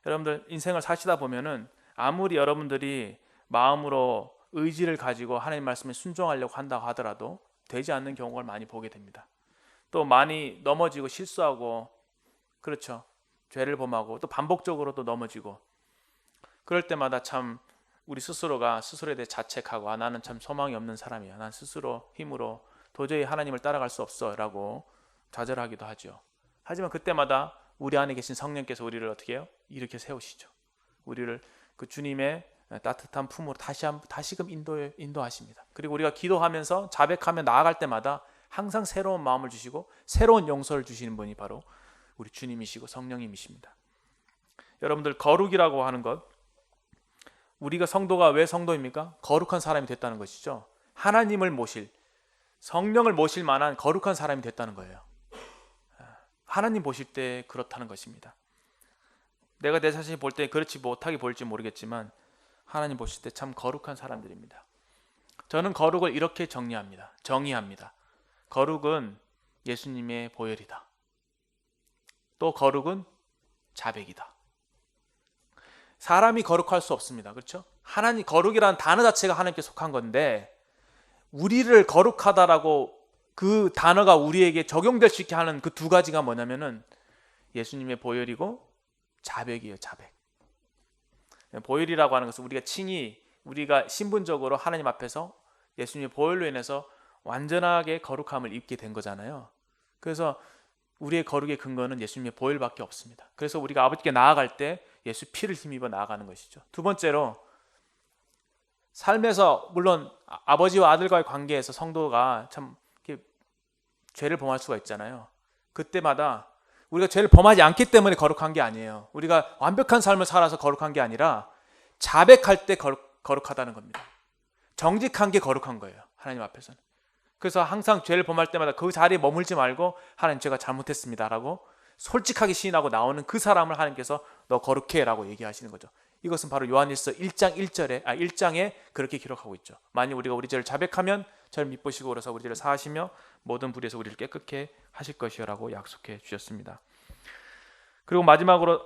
여러분들 인생을 사시다 보면은 아무리 여러분들이 마음으로 의지를 가지고 하나님 말씀에 순종하려고 한다고 하더라도 되지 않는 경우를 많이 보게 됩니다. 또 많이 넘어지고 실수하고, 그렇죠, 죄를 범하고 또 반복적으로 또 넘어지고, 그럴 때마다 참 우리 스스로가 스스로에 대해 자책하고, 나는 참 소망이 없는 사람이야, 난 스스로 힘으로 도저히 하나님을 따라갈 수 없어 라고 좌절하기도 하죠. 하지만 그때마다 우리 안에 계신 성령께서 우리를 어떻게 해요? 이렇게 세우시죠. 우리를 그 주님의 따뜻한 품으로 다시금 인도하십니다. 그리고 우리가 기도하면서 자백하며 나아갈 때마다 항상 새로운 마음을 주시고 새로운 용서를 주시는 분이 바로 우리 주님이시고 성령님이십니다. 여러분들, 거룩이라고 하는 것, 우리가 성도가 왜 성도입니까? 거룩한 사람이 됐다는 것이죠. 하나님을 모실, 성령을 모실 만한 거룩한 사람이 됐다는 거예요. 하나님 보실 때 그렇다는 것입니다. 내가 내 자신이 볼 때 그렇지 못하게 보일지 모르겠지만 하나님 보실 때 참 거룩한 사람들입니다. 저는 거룩을 이렇게 정의합니다. 거룩은 예수님의 보혈이다. 또 거룩은 자백이다. 사람이 거룩할 수 없습니다. 그렇죠? 하나님, 거룩이라는 단어 자체가 하나님께 속한 건데, 우리를 거룩하다라고 그 단어가 우리에게 적용될 수 있게 하는 그 두 가지가 뭐냐면은 예수님의 보혈이고 자백이에요. 자백. 보혈이라고 하는 것은 우리가 신분적으로 하나님 앞에서 예수님의 보혈로 인해서 완전하게 거룩함을 입게 된 거잖아요. 그래서 우리의 거룩의 근거는 예수님의 보혈밖에 없습니다. 그래서 우리가 아버지께 나아갈 때 예수 피를 힘입어 나아가는 것이죠. 두 번째로, 삶에서 물론 아버지와 아들과의 관계에서 성도가 참 죄를 범할 수가 있잖아요. 그때마다 우리가 죄를 범하지 않기 때문에 거룩한 게 아니에요. 우리가 완벽한 삶을 살아서 거룩한 게 아니라 자백할 때 거룩하다는 겁니다. 정직한 게 거룩한 거예요, 하나님 앞에서는. 그래서 항상 죄를 범할 때마다 그 자리에 머물지 말고 하나님, 제가 잘못했습니다 라고 솔직하게 시인하고 나오는 그 사람을 하나님께서 너 거룩해 라고 얘기하시는 거죠. 이것은 바로 요한일서 1장에 그렇게 기록하고 있죠. 만일 우리가 우리 죄를 자백하면 저를 미쁘시고 그래서 우리 죄를 사하시며 모든 불의에서 우리를 깨끗게 하실 것이라고 약속해 주셨습니다. 그리고 마지막으로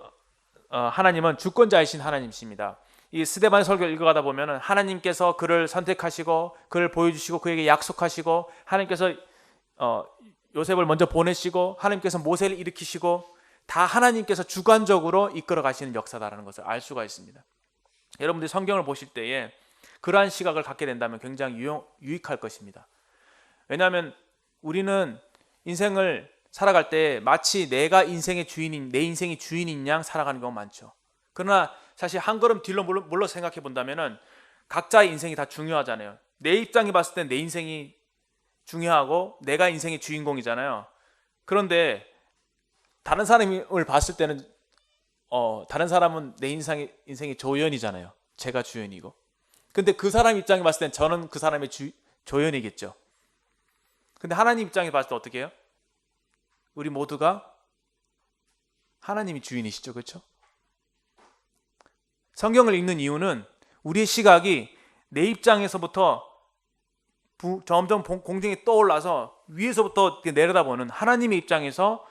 하나님은 주권자이신 하나님이십니다. 이 스데반의 설교를 읽어가다 보면 하나님께서 그를 선택하시고 그를 보여주시고 그에게 약속하시고, 하나님께서 요셉을 먼저 보내시고 하나님께서 모세를 일으키시고, 다 하나님께서 주관적으로 이끌어 가시는 역사다라는 것을 알 수가 있습니다. 여러분들이 성경을 보실 때에 그러한 시각을 갖게 된다면 굉장히 유익할 것입니다. 왜냐하면 우리는 인생을 살아갈 때 마치 내가 인생의 주인인, 내 인생이 주인인 양 살아가는 경우가 많죠. 그러나 사실 한 걸음 뒤로 물러 생각해 본다면은 각자의 인생이 다 중요하잖아요. 내 입장에 봤을 때 내 인생이 중요하고 내가 인생의 주인공이잖아요. 그런데 다른 사람을 봤을 때는 다른 사람은 내 인생의 조연이잖아요. 제가 주연이고. 근데 그 사람 입장에 봤을 땐 저는 그 사람의 조연이겠죠. 근데 하나님 입장에 봤을 때 어떻게 해요? 우리 모두가 하나님이 주인이시죠. 그렇죠? 성경을 읽는 이유는 우리의 시각이 내 입장에서부터 점점 공중에 떠올라서 위에서부터 내려다보는 하나님의 입장에서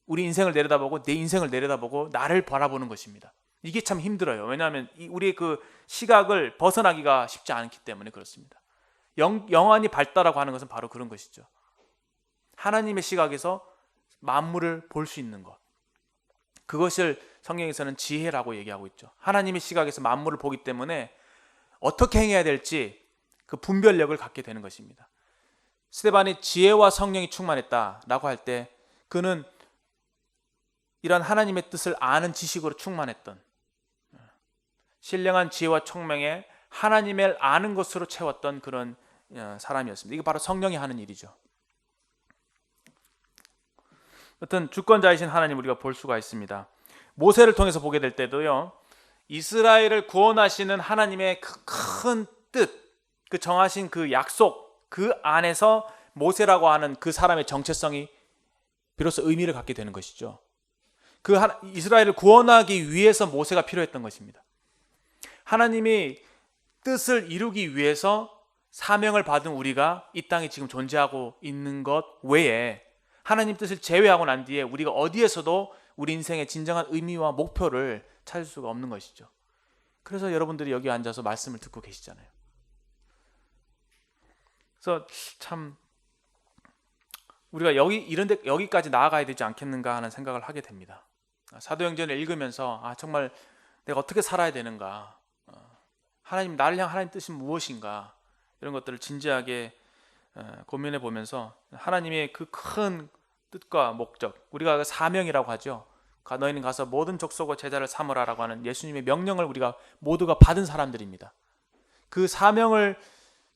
우리 인생을 내려다보고 내 인생을 내려다보고 나를 바라보는 것입니다. 이게 참 힘들어요. 왜냐하면 우리의 그 시각을 벗어나기가 쉽지 않기 때문에 그렇습니다. 영안이 발달하고 하는 것은 바로 그런 것이죠. 하나님의 시각에서 만물을 볼 수 있는 것. 그것을 성경에서는 지혜라고 얘기하고 있죠. 하나님의 시각에서 만물을 보기 때문에 어떻게 행해야 될지 그 분별력을 갖게 되는 것입니다. 스데반이 지혜와 성령이 충만했다라고 할 때 그는 이런 하나님의 뜻을 아는 지식으로 충만했던, 신령한 지혜와 총명에 하나님을 아는 것으로 채웠던 그런 사람이었습니다. 이게 바로 성령이 하는 일이죠. 어떤 주권자이신 하나님 우리가 볼 수가 있습니다. 모세를 통해서 보게 될 때도요, 이스라엘을 구원하시는 하나님의 그 큰 뜻, 그 정하신 그 약속, 그 안에서 모세라고 하는 그 사람의 정체성이 비로소 의미를 갖게 되는 것이죠. 이스라엘을 구원하기 위해서 모세가 필요했던 것입니다. 하나님이 뜻을 이루기 위해서 사명을 받은 우리가 이 땅에 지금 존재하고 있는 것 외에 하나님 뜻을 제외하고 난 뒤에 우리가 어디에서도 우리 인생의 진정한 의미와 목표를 찾을 수가 없는 것이죠. 그래서 여러분들이 여기 앉아서 말씀을 듣고 계시잖아요. 그래서 참 우리가 여기까지 나아가야 되지 않겠는가 하는 생각을 하게 됩니다. 사도행전을 읽으면서 정말 내가 어떻게 살아야 되는가, 하나님 나를 향한 하나님 뜻이 무엇인가, 이런 것들을 진지하게 고민해 보면서 하나님의 그 큰 뜻과 목적, 우리가 사명이라고 하죠. 너희는 가서 모든 족속과 제자를 삼으라라고 하는 예수님의 명령을 우리가 모두가 받은 사람들입니다. 그 사명을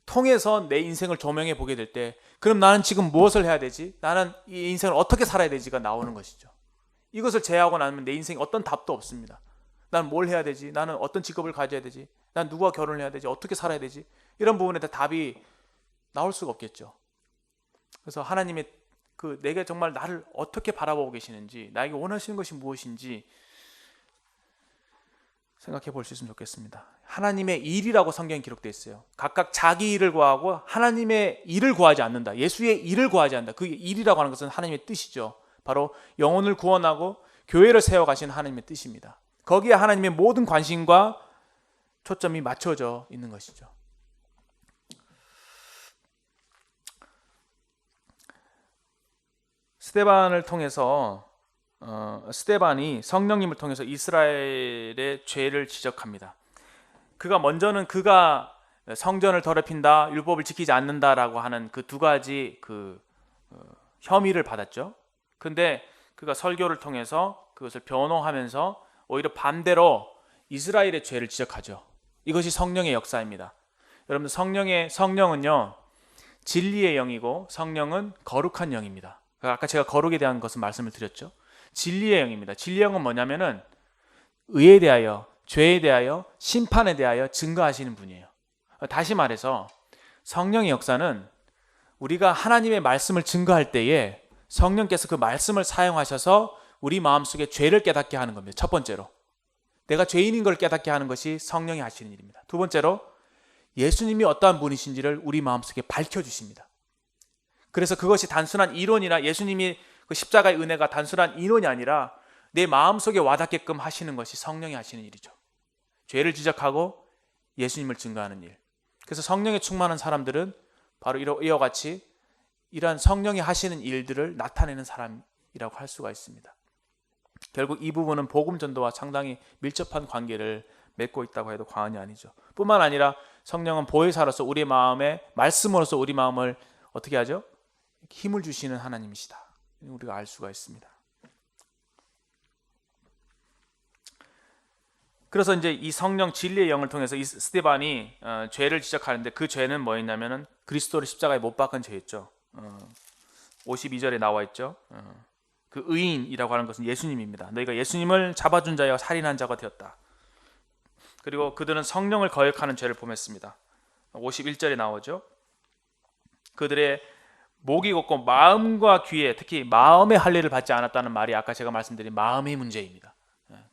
통해서 내 인생을 조명해 보게 될 때, 그럼 나는 지금 무엇을 해야 되지? 나는 이 인생을 어떻게 살아야 되지가 나오는 것이죠. 이것을 제외하고 나면 내 인생에 어떤 답도 없습니다. 나는 뭘 해야 되지? 나는 어떤 직업을 가져야 되지? 난 누구와 결혼을 해야 되지? 어떻게 살아야 되지? 이런 부분에 대해 답이 나올 수가 없겠죠. 그래서 하나님의 내게 정말 나를 어떻게 바라보고 계시는지, 나에게 원하시는 것이 무엇인지 생각해 볼 수 있으면 좋겠습니다. 하나님의 일이라고 성경에 기록되어 있어요. 각각 자기 일을 구하고 하나님의 일을 구하지 않는다. 예수의 일을 구하지 않는다. 그 일이라고 하는 것은 하나님의 뜻이죠. 바로 영혼을 구원하고 교회를 세워가신 하나님의 뜻입니다. 거기에 하나님의 모든 관심과 초점이 맞춰져 있는 것이죠. 스데반을 통해서 스데반이 성령님을 통해서 이스라엘의 죄를 지적합니다. 그가 성전을 더럽힌다, 율법을 지키지 않는다라고 하는 그 두 가지 혐의를 받았죠. 근데 그가 설교를 통해서 그것을 변호하면서 오히려 반대로 이스라엘의 죄를 지적하죠. 이것이 성령의 역사입니다. 여러분들, 성령은요 진리의 영이고 성령은 거룩한 영입니다. 아까 제가 거룩에 대한 것은 말씀을 드렸죠. 진리의 영입니다. 진리의 영은 뭐냐면은 의에 대하여, 죄에 대하여, 심판에 대하여 증거하시는 분이에요. 다시 말해서 성령의 역사는 우리가 하나님의 말씀을 증거할 때에 성령께서 그 말씀을 사용하셔서 우리 마음속에 죄를 깨닫게 하는 겁니다. 첫 번째로 내가 죄인인 걸 깨닫게 하는 것이 성령이 하시는 일입니다. 두 번째로 예수님이 어떠한 분이신지를 우리 마음속에 밝혀주십니다. 그래서 그것이 단순한 이론이나 예수님이 그 십자가의 은혜가 단순한 이론이 아니라 내 마음속에 와닿게끔 하시는 것이 성령이 하시는 일이죠. 죄를 지적하고 예수님을 증거하는 일. 그래서 성령에 충만한 사람들은 바로 이와 같이 이러한 성령이 하시는 일들을 나타내는 사람이라고 할 수가 있습니다. 결국 이 부분은 복음 전도와 상당히 밀접한 관계를 맺고 있다고 해도 과언이 아니죠. 뿐만 아니라 성령은 보혜사로서 우리 마음에 말씀으로서 우리 마음을 어떻게 하죠? 힘을 주시는 하나님이시다. 우리가 알 수가 있습니다. 그래서 이제 이 성령 진리의 영을 통해서 이 스데반이 죄를 지적하는데 그 죄는 뭐였냐면은 그리스도를 십자가에 못 박은 죄였죠. 52절에 나와 있죠. 그 의인이라고 하는 것은 예수님입니다. 너희가 예수님을 잡아준 자여 살인한 자가 되었다. 그리고 그들은 성령을 거역하는 죄를 범했습니다. 51절에 나오죠. 그들의 목이 곱고 마음과 귀에, 특히 마음의 할례를 받지 않았다는 말이 아까 제가 말씀드린 마음의 문제입니다.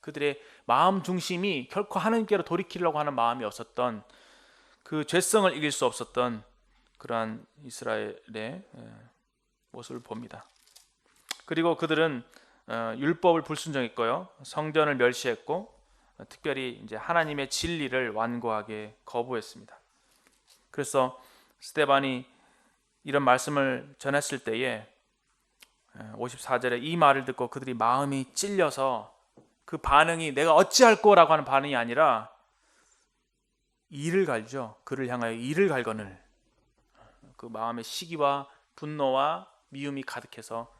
그들의 마음 중심이 결코 하나님께로 돌이키려고 하는 마음이 없었던, 그 죄성을 이길 수 없었던 그러한 이스라엘의 모습을 봅니다. 그리고 그들은 율법을 불순종했고요, 성전을 멸시했고, 특별히 이제 하나님의 진리를 완고하게 거부했습니다. 그래서 스데반이 이런 말씀을 전했을 때에 54절에 이 말을 듣고 그들이 마음이 찔려서, 그 반응이 내가 어찌할 거라고 하는 반응이 아니라 이를 갈죠. 그를 향하여 이를 갈거늘, 그 마음의 시기와 분노와 미움이 가득해서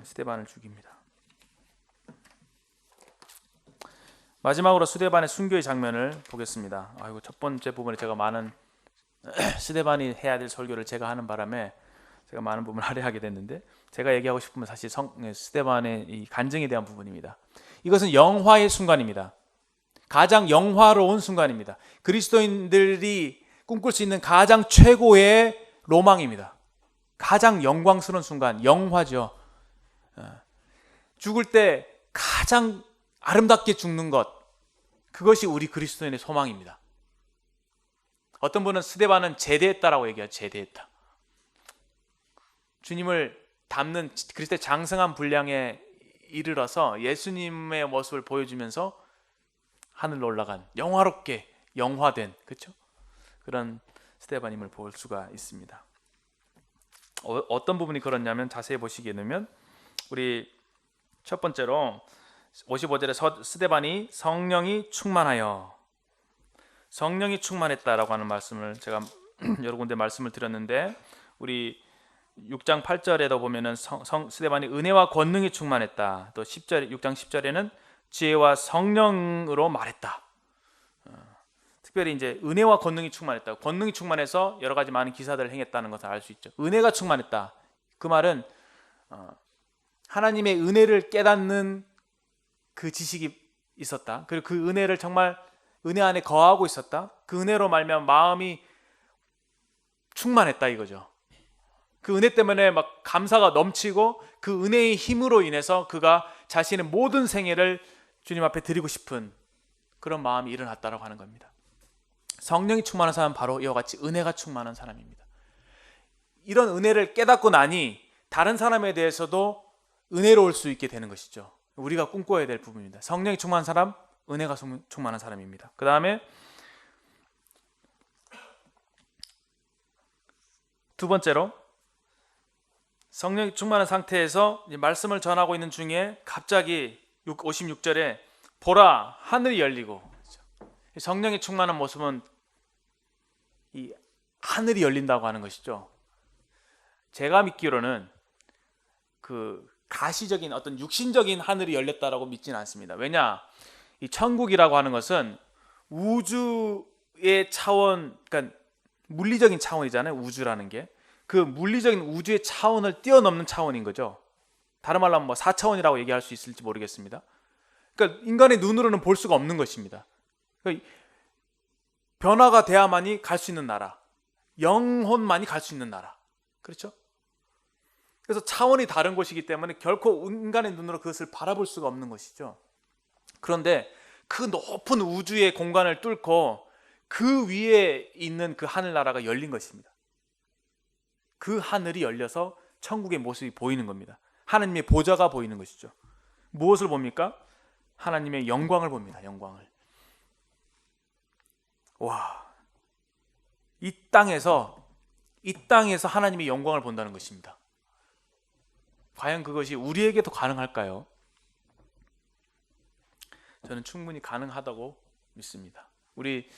스데반을 죽입니다. 마지막으로 스데반의 순교의 장면을 보겠습니다. 아이고, 첫 번째 부분에 제가 많은 스데반이 해야 될 설교를 제가 하는 바람에 제가 많은 부분을 할애하게 됐는데, 제가 얘기하고 싶으면 사실 스데반의 이 간증에 대한 부분입니다. 이것은 영화의 순간입니다. 가장 영화로운 순간입니다. 그리스도인들이 꿈꿀 수 있는 가장 최고의 로망입니다. 가장 영광스러운 순간, 영화죠. 죽을 때 가장 아름답게 죽는 것, 그것이 우리 그리스도인의 소망입니다. 어떤 분은 스데반은 제대했다라고 얘기해요. 제대했다. 주님을 닮는 그리스도의 장성한 분량에 이르러서 예수님의 모습을 보여주면서 하늘로 올라간, 영화롭게 영화된, 그렇죠? 그런 스데반임을 볼 수가 있습니다. 어떤 부분이 그렇냐면, 자세히 보시게 되면 우리 첫 번째로 55절에 스데반이 성령이 충만하여, 성령이 충만했다라고 하는 말씀을 제가 여러 군데 말씀을 드렸는데, 우리 6장 8절에도 보면은 스데반이 은혜와 권능이 충만했다. 또 6장 10절에는 지혜와 성령으로 말했다. 특별히 이제 은혜와 권능이 충만했다. 권능이 충만해서 여러 가지 많은 기사들을 행했다는 것을 알 수 있죠. 은혜가 충만했다. 그 말은 하나님의 은혜를 깨닫는 그 지식이 있었다. 그리고 그 은혜를 정말 은혜 안에 거하고 있었다. 그 은혜로 말미암아 마음이 충만했다 이거죠. 그 은혜 때문에 막 감사가 넘치고, 그 은혜의 힘으로 인해서 그가 자신의 모든 생애를 주님 앞에 드리고 싶은 그런 마음이 일어났다라고 하는 겁니다. 성령이 충만한 사람은 바로 이와 같이 은혜가 충만한 사람입니다. 이런 은혜를 깨닫고 나니 다른 사람에 대해서도 은혜로울 수 있게 되는 것이죠. 우리가 꿈꿔야 될 부분입니다. 성령이 충만한 사람, 은혜가 충만한 사람입니다. 그 다음에 두 번째로, 성령이 충만한 상태에서 말씀을 전하고 있는 중에 갑자기 56절에 보라, 하늘이 열리고, 성령이 충만한 모습은 이 하늘이 열린다고 하는 것이죠. 제가 믿기로는 그 가시적인 어떤 육신적인 하늘이 열렸다라고 믿지는 않습니다. 왜냐, 이 천국이라고 하는 것은 우주의 차원, 그러니까 물리적인 차원이잖아요. 우주라는 게 그 물리적인 우주의 차원을 뛰어넘는 차원인 거죠. 다른 말로 하면 뭐 4차원이라고 얘기할 수 있을지 모르겠습니다. 그러니까 인간의 눈으로는 볼 수가 없는 것입니다. 그러니까 변화가 돼야만이 갈 수 있는 나라, 영혼만이 갈 수 있는 나라, 그렇죠? 그래서 차원이 다른 곳이기 때문에 결코 인간의 눈으로 그것을 바라볼 수가 없는 것이죠. 그런데 그 높은 우주의 공간을 뚫고 그 위에 있는 그 하늘나라가 열린 것입니다. 그 하늘이 열려서 천국의 모습이 보이는 겁니다. 하나님의 보좌가 보이는 것이죠. 무엇을 봅니까? 하나님의 영광을 봅니다. 영광을. 와, 이 땅에서 하나님의 영광을 본다는 것입니다. 과연 그것이 우리에게도 가능할까요? 저는 충분히 가능하다고 믿습니다. 우리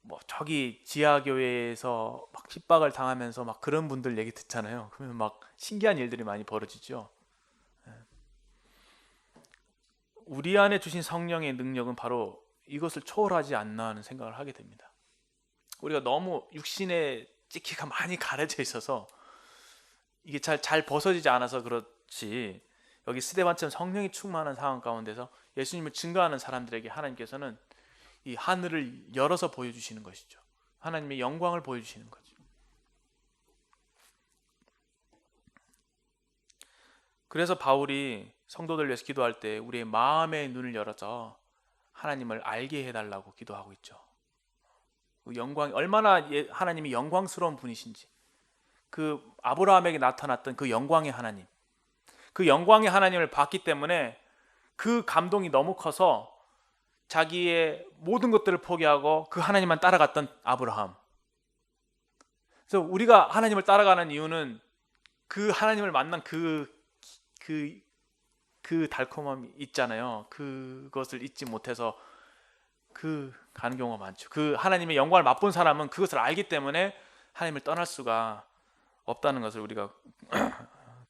뭐 저기 지하교회에서 막 핍박을 당하면서 막 그런 분들 얘기 듣잖아요. 그러면 막 신기한 일들이 많이 벌어지죠. 우리 안에 주신 성령의 능력은 바로 이것을 초월하지 않나 하는 생각을 하게 됩니다. 우리가 너무 육신의 찌기가 많이 가려져 있어서 이게 잘 벗어지지 않아서 그렇지, 여기 스데반처럼 성령이 충만한 상황 가운데서 예수님을 증거하는 사람들에게 하나님께서는 이 하늘을 열어서 보여주시는 것이죠. 하나님의 영광을 보여주시는 거죠. 그래서 바울이 성도들 위해서 기도할 때 우리의 마음의 눈을 열어서 하나님을 알게 해달라고 기도하고 있죠. 그 영광, 얼마나 하나님이 영광스러운 분이신지, 그 아브라함에게 나타났던 그 영광의 하나님, 그 영광의 하나님을 봤기 때문에 그 감동이 너무 커서 자기의 모든 것들을 포기하고 그 하나님만 따라갔던 아브라함. 그래서 우리가 하나님을 따라가는 이유는 그 하나님을 만난 그 달콤함이 있잖아요. 그것을 잊지 못해서 가는 경우가 많죠. 그 하나님의 영광을 맛본 사람은 그것을 알기 때문에 하나님을 떠날 수가 없다는 것을 우리가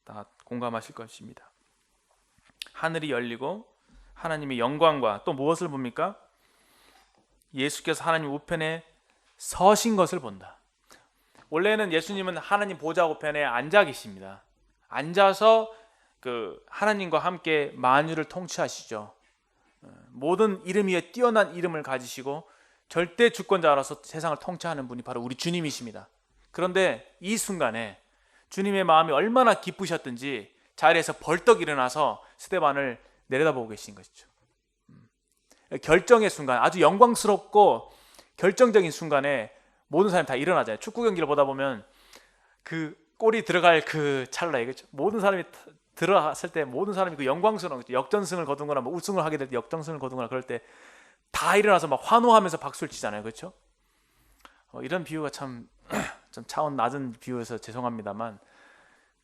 다 공감하실 것입니다. 하늘이 열리고 하나님의 영광과 또 무엇을 봅니까? 예수께서 하나님 우편에 서신 것을 본다. 원래는 예수님은 하나님 보좌 우편에 앉아 계십니다. 앉아서 그 하나님과 함께 만유를 통치하시죠. 모든 이름 위에 뛰어난 이름을 가지시고 절대 주권자로서 세상을 통치하는 분이 바로 우리 주님이십니다. 그런데 이 순간에 주님의 마음이 얼마나 기쁘셨든지 자리에서 벌떡 일어나서 스데반을 내려다보고 계신 것이죠. 결정의 순간, 아주 영광스럽고 결정적인 순간에 모든 사람이 다 일어나잖아요. 축구 경기를 보다 보면 그 골이 들어갈 그 찰나에, 그렇죠? 모든 사람이 들어갔을 때 모든 사람이 그 영광스러운, 역전승을 거둔 거나 뭐 우승을 하게 될 때 역전승을 거둔 거나 그럴 때 다 일어나서 막 환호하면서 박수를 치잖아요. 그렇죠? 이런 비유가 좀 차원 낮은 비유여서 죄송합니다만,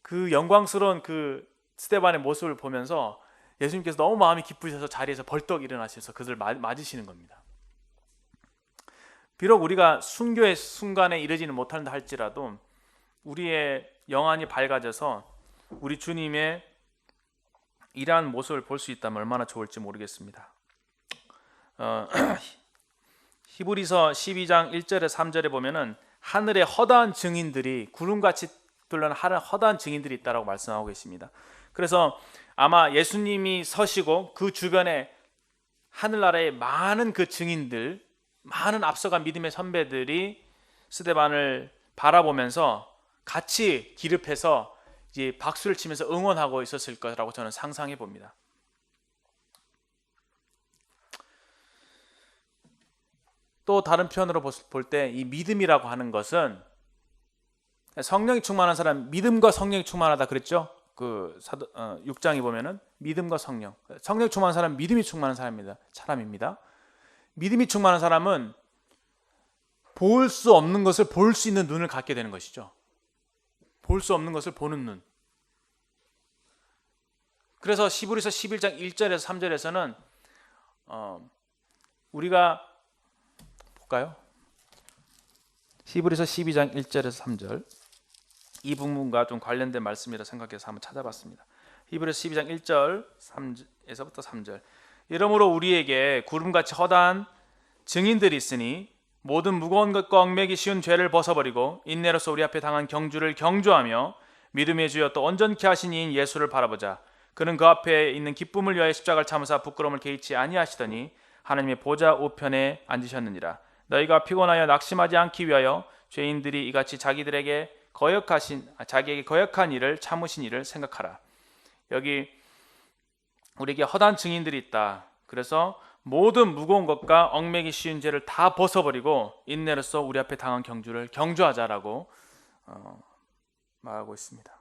그 영광스러운 그 스데반의 모습을 보면서 예수님께서 너무 마음이 기쁘셔서 자리에서 벌떡 일어나셔서 그들을 맞으시는 겁니다. 비록 우리가 순교의 순간에 이르지는 못한다 할지라도 우리의 영안이 밝아져서 우리 주님의 이러한 모습을 볼 수 있다면 얼마나 좋을지 모르겠습니다. 히브리서 12장 1절에 3절에 보면은 하늘에 허다한 증인들이, 구름같이 둘러는 허다한 증인들이 있다라고 말씀하고 계십니다. 그래서 아마 예수님이 서시고 그 주변에 하늘나라의 많은 그 증인들, 많은 앞서간 믿음의 선배들이 스데반을 바라보면서 같이 기립해서 이제 박수를 치면서 응원하고 있었을 거라고 저는 상상해 봅니다. 또 다른 표현으로 볼 때 이 믿음이라고 하는 것은, 성령이 충만한 사람, 믿음과 성령이 충만하다 그랬죠? 그 6장에 보면은 믿음과 성령이 충만한 사람, 믿음이 충만한 사람입니다. 믿음이 충만한 사람은 볼 수 없는 것을 볼 수 있는 눈을 갖게 되는 것이죠. 볼 수 없는 것을 보는 눈. 그래서 히브리서 11장 1절에서 3절에서는 우리가 볼까요? 히브리서 12장 1절에서 3절, 이 부분과 좀 관련된 말씀이라 생각해서 한번 찾아봤습니다. 히브리서 12장 1절 3에서부터 3절. 이러므로 우리에게 구름같이 허다한 증인들이 있으니 모든 무거운 것과 얽매기 쉬운 죄를 벗어버리고 인내로서 우리 앞에 당한 경주를 경주하며 믿음의 주여 또 온전케 하신 이인 예수를 바라보자. 그는 그 앞에 있는 기쁨을 위하여 십자가를 참으사 부끄러움을 개의치 아니하시더니 하나님의 보좌 우편에 앉으셨느니라. 너희가 피곤하여 낙심하지 않기 위하여 죄인들이 이같이 자기에게 거역한 일을 참으신 일을 생각하라. 여기 우리에게 허다한 증인들이 있다. 그래서 모든 무거운 것과 얽매기 쉬운 죄를 다 벗어버리고 인내로서 우리 앞에 당한 경주를 경주하자라고 말하고 있습니다.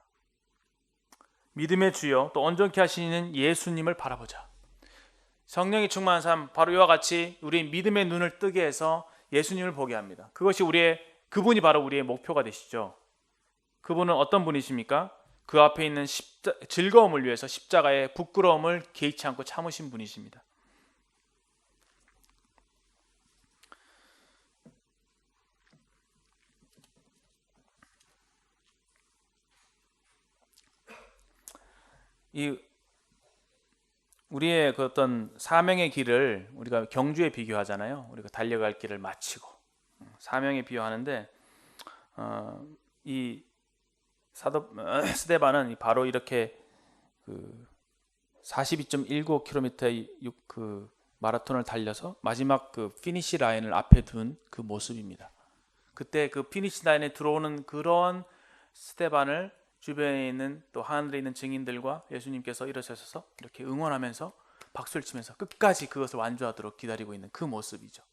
믿음의 주여 또 온전케 하시는 예수님을 바라보자. 성령이 충만한 사람, 바로 이와 같이 우리 믿음의 눈을 뜨게 해서 예수님을 보게 합니다. 그분이 바로 우리의 목표가 되시죠. 그분은 어떤 분이십니까? 그 앞에 있는 즐거움을 위해서 십자가의 부끄러움을 개의치 않고 참으신 분이십니다. 이 우리의 그 어떤 사명의 길을 우리가 경주에 비교하잖아요. 우리가 달려갈 길을 마치고 사명에 비유하는데 이 사도 스데반은 바로 이렇게 그 42.19km의 그 마라톤을 달려서 마지막 그 피니시 라인을 앞에 둔 그 모습입니다. 그때 그 피니시 라인에 들어오는 그런 스데반을 주변에 있는 또 하늘에 있는 증인들과 예수님께서 일어서셔서 이렇게 응원하면서 박수를 치면서 끝까지 그것을 완주하도록 기다리고 있는 그 모습이죠.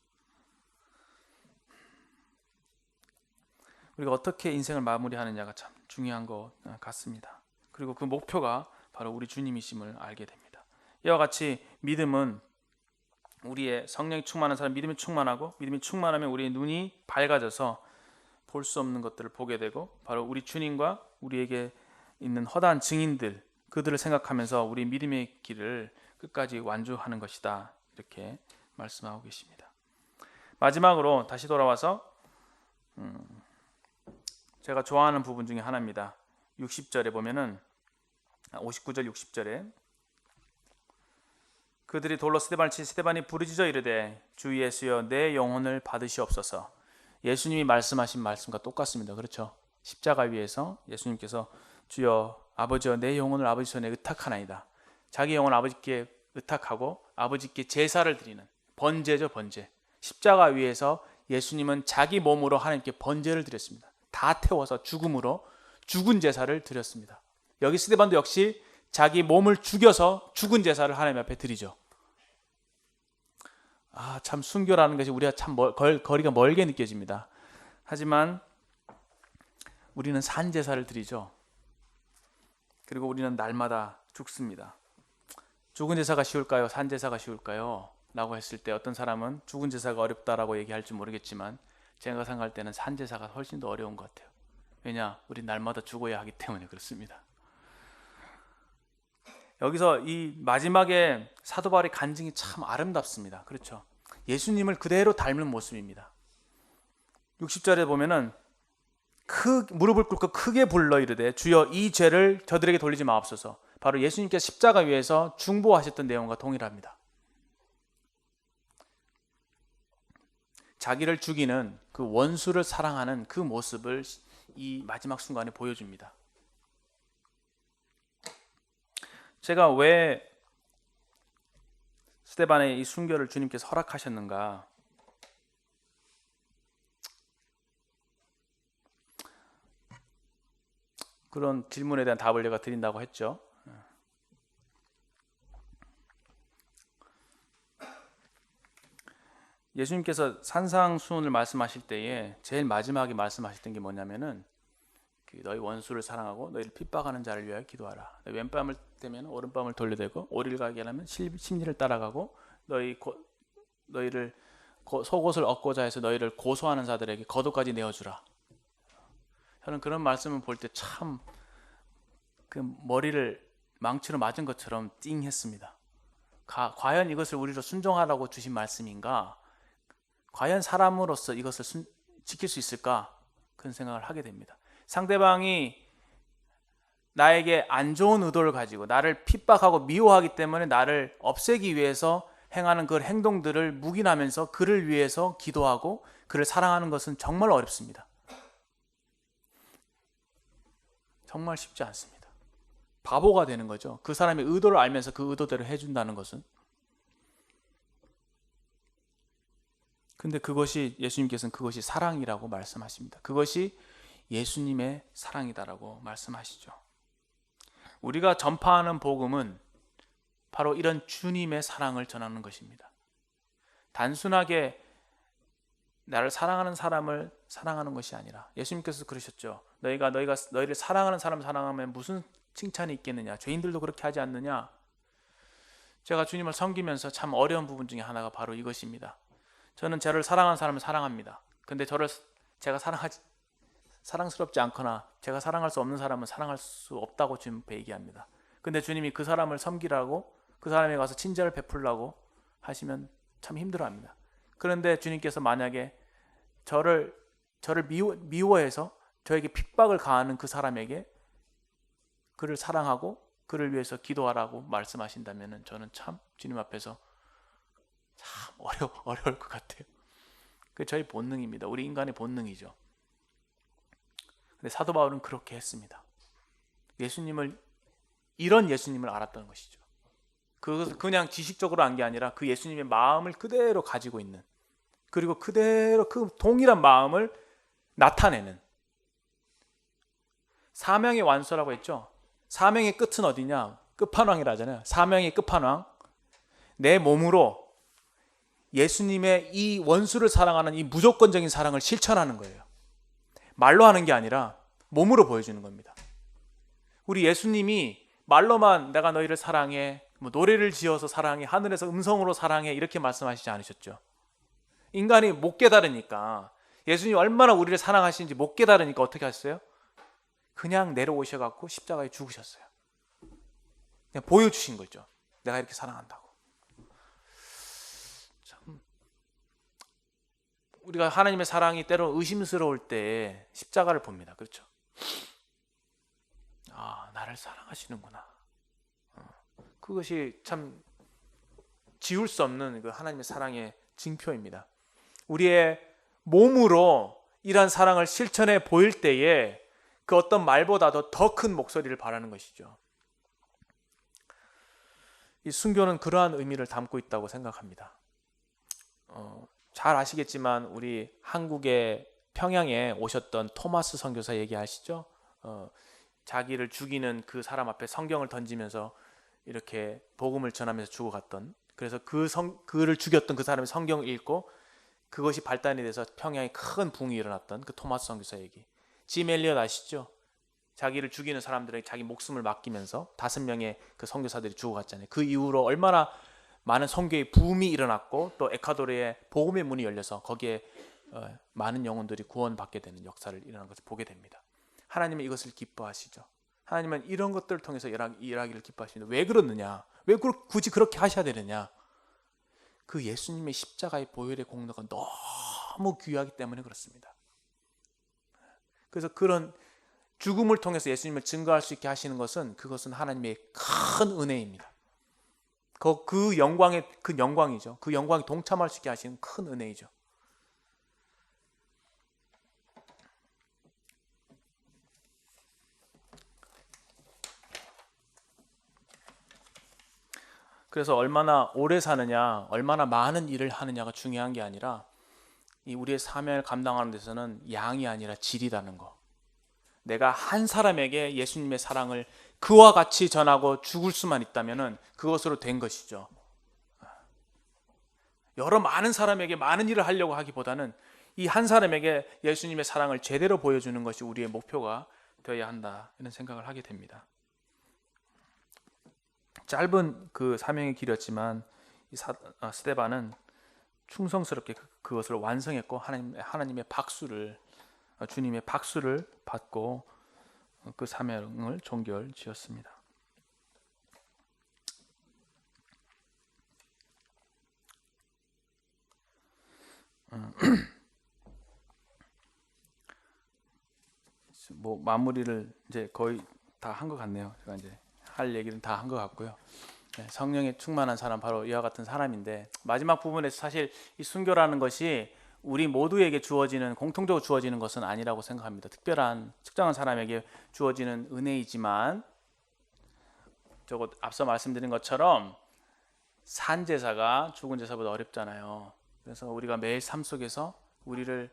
우리가 어떻게 인생을 마무리하느냐가 참 중요한 것 같습니다. 그리고 그 목표가 바로 우리 주님이심을 알게 됩니다. 이와 같이 믿음은 우리의 성령이 충만한 사람, 믿음이 충만하고 믿음이 충만하면 우리의 눈이 밝아져서 볼 수 없는 것들을 보게 되고 바로 우리 주님과 우리에게 있는 허다한 증인들 그들을 생각하면서 우리 믿음의 길을 끝까지 완주하는 것이다. 이렇게 말씀하고 계십니다. 마지막으로 다시 돌아와서 제가 좋아하는 부분 중에 하나입니다. 60절에 보면은 59절 60절에 그들이 돌로 스데반을 치 스데반이 부르짖어 이르되 주 예수여 내 영혼을 받으시옵소서. 예수님이 말씀하신 말씀과 똑같습니다. 그렇죠? 십자가 위에서 예수님께서 주여 아버지여 내 영혼을 아버지 손에 의탁하나이다. 자기 영혼을 아버지께 의탁하고 아버지께 제사를 드리는 번제죠. 번제. 십자가 위에서 예수님은 자기 몸으로 하나님께 번제를 드렸습니다. 다 태워서 죽음으로 죽은 제사를 드렸습니다. 여기 스데반도 역시 자기 몸을 죽여서 죽은 제사를 하나님 앞에 드리죠. 참 순교라는 것이 우리가 참 거리가 멀게 느껴집니다. 하지만 우리는 산 제사를 드리죠. 그리고 우리는 날마다 죽습니다. 죽은 제사가 쉬울까요? 산 제사가 쉬울까요? 라고 했을 때 어떤 사람은 죽은 제사가 어렵다라고 얘기할지 모르겠지만 제가 생각할 때는 산 제사가 훨씬 더 어려운 것 같아요. 왜냐? 우리 날마다 죽어야 하기 때문에 그렇습니다. 여기서 이 마지막에 사도 바울의 간증이 참 아름답습니다. 그렇죠? 예수님을 그대로 닮은 모습입니다. 60절에 보면은 무릎을 꿇고 크게 불러 이르되 주여 이 죄를 저들에게 돌리지 마옵소서. 바로 예수님께서 십자가 위에서 중보하셨던 내용과 동일합니다. 자기를 죽이는 그 원수를 사랑하는 그 모습을 이 마지막 순간에 보여줍니다. 제가 왜 스데반의 이 순교를 주님께서 허락하셨는가? 그런 질문에 대한 답을 제가 드린다고 했죠. 예수님께서 산상수훈을 말씀하실 때에 제일 마지막에 말씀하셨던 게 뭐냐면은 너희 원수를 사랑하고 너희를 핍박하는 자를 위하여 기도하라. 왼뺨을 떼면 오른뺨을 돌려대고 오리를 가게 하면 심리를 따라가고 너희를 속옷을 얻고자 해서 너희를 고소하는 자들에게 겉옷까지 내어주라. 저는 그런 말씀을 볼 때 참 그 머리를 망치로 맞은 것처럼 띵했습니다. 과연 이것을 우리로 순종하라고 주신 말씀인가? 과연 사람으로서 이것을 지킬 수 있을까? 그런 생각을 하게 됩니다. 상대방이 나에게 안 좋은 의도를 가지고 나를 핍박하고 미워하기 때문에 나를 없애기 위해서 행하는 그 행동들을 묵인하면서 그를 위해서 기도하고 그를 사랑하는 것은 정말 어렵습니다. 정말 쉽지 않습니다. 바보가 되는 거죠. 그 사람의 의도를 알면서 그 의도대로 해준다는 것은. 근데 예수님께서는 그것이 사랑이라고 말씀하십니다. 그것이 예수님의 사랑이다라고 말씀하시죠. 우리가 전파하는 복음은 바로 이런 주님의 사랑을 전하는 것입니다. 단순하게 나를 사랑하는 사람을 사랑하는 것이 아니라 예수님께서 그러셨죠. 너희가 너희를 사랑하는 사람을 사랑하면 무슨 칭찬이 있겠느냐? 죄인들도 그렇게 하지 않느냐? 제가 주님을 섬기면서 참 어려운 부분 중에 하나가 바로 이것입니다. 저는 저를 사랑하는 사람을 사랑합니다. 근데 제가 사랑스럽지 않거나 제가 사랑할 수 없는 사람은 사랑할 수 없다고 주님 앞에 얘기합니다. 근데 주님이 그 사람을 섬기라고 그 사람에 가서 친절을 베풀라고 하시면 참 힘들어합니다. 그런데 주님께서 만약에 저를 미워해서 저에게 핍박을 가하는 그 사람에게 그를 사랑하고 그를 위해서 기도하라고 말씀하신다면 저는 참 주님 앞에서 참 어려울 것 같아요. 그게 저희 본능입니다. 우리 인간의 본능이죠. 근데 사도 바울은 그렇게 했습니다. 이런 예수님을 알았다는 것이죠. 그것을 그냥 지식적으로 안 게 아니라 그 예수님의 마음을 그대로 가지고 있는, 그리고 그대로 그 동일한 마음을 나타내는, 사명의 완수라고 했죠. 사명의 끝은 어디냐? 끝판왕이라 하잖아요. 사명의 끝판왕, 내 몸으로 예수님의 이 원수를 사랑하는 이 무조건적인 사랑을 실천하는 거예요. 말로 하는 게 아니라 몸으로 보여주는 겁니다. 우리 예수님이 말로만 내가 너희를 사랑해, 노래를 지어서 사랑해, 하늘에서 음성으로 사랑해 이렇게 말씀하시지 않으셨죠. 인간이 못 깨달으니까, 예수님이 얼마나 우리를 사랑하시는지 못 깨달으니까 어떻게 하셨어요? 그냥 내려오셔갖고 십자가에 죽으셨어요. 그냥 보여주신 거죠. 내가 이렇게 사랑한다고. 참, 우리가 하나님의 사랑이 때로 의심스러울 때 십자가를 봅니다. 그렇죠? 아, 나를 사랑하시는구나. 그것이 참 지울 수 없는 그 하나님의 사랑의 징표입니다. 우리의 몸으로 이러한 사랑을 실천해 보일 때에 그 어떤 말보다도 더 큰 목소리를 바라는 것이죠. 이 순교는 그러한 의미를 담고 있다고 생각합니다. 잘 아시겠지만 우리 한국의 평양에 오셨던 토마스 선교사 얘기하시죠? 자기를 죽이는 그 사람 앞에 성경을 던지면서 이렇게 복음을 전하면서 죽어갔던, 그래서 그를 죽였던 그 사람이 성경을 읽고 그것이 발단이 돼서 평양에 큰 붕이 일어났던 그 토마스 선교사 얘기. 짐 엘리엇 아시죠? 자기를 죽이는 사람들에게 자기 목숨을 맡기면서 5명의 그 선교사들이 죽어갔잖아요. 그 이후로 얼마나 많은 선교의 붐이 일어났고 또 에콰도르에 복음의 문이 열려서 거기에 많은 영혼들이 구원받게 되는 역사를 일어난 것을 보게 됩니다. 하나님은 이것을 기뻐하시죠. 하나님은 이런 것들을 통해서 일하기를 기뻐하십니다. 왜 그러느냐? 왜 굳이 그렇게 하셔야 되느냐? 그 예수님의 십자가의 보혈의 공로가 너무 귀하기 때문에 그렇습니다. 그래서 그런 죽음을 통해서 예수님을 증거할 수 있게 하시는 것은, 그것은 하나님의 큰 은혜입니다. 그 영광이죠. 그 영광에 동참할 수 있게 하시는 큰 은혜이죠. 그래서 얼마나 오래 사느냐, 얼마나 많은 일을 하느냐가 중요한 게 아니라 이 우리의 사명을 감당하는 데서는 양이 아니라 질이라는 거. 내가 한 사람에게 예수님의 사랑을 그와 같이 전하고 죽을 수만 있다면 그것으로 된 것이죠. 여러 많은 사람에게 많은 일을 하려고 하기보다는 이 한 사람에게 예수님의 사랑을 제대로 보여주는 것이 우리의 목표가 되어야 한다, 이런 생각을 하게 됩니다. 짧은 그 사명의 길이었지만 스데반은 충성스럽게 그것을 완성했고 하나님의 박수를, 주님의 박수를 받고 그 사명을 종결지었습니다. 뭐 마무리를 이제 거의 다 한 것 같네요. 제가 이제 할 얘기는 다 한 것 같고요. 성령에 충만한 사람, 바로 이와 같은 사람인데, 마지막 부분에서 사실 이 순교라는 것이 우리 모두에게 주어지는, 공통적으로 주어지는 것은 아니라고 생각합니다. 특정한 사람에게 주어지는 은혜이지만, 저거 앞서 말씀드린 것처럼 산제사가 죽은 제사보다 어렵잖아요. 그래서 우리가 매일 삶 속에서 우리를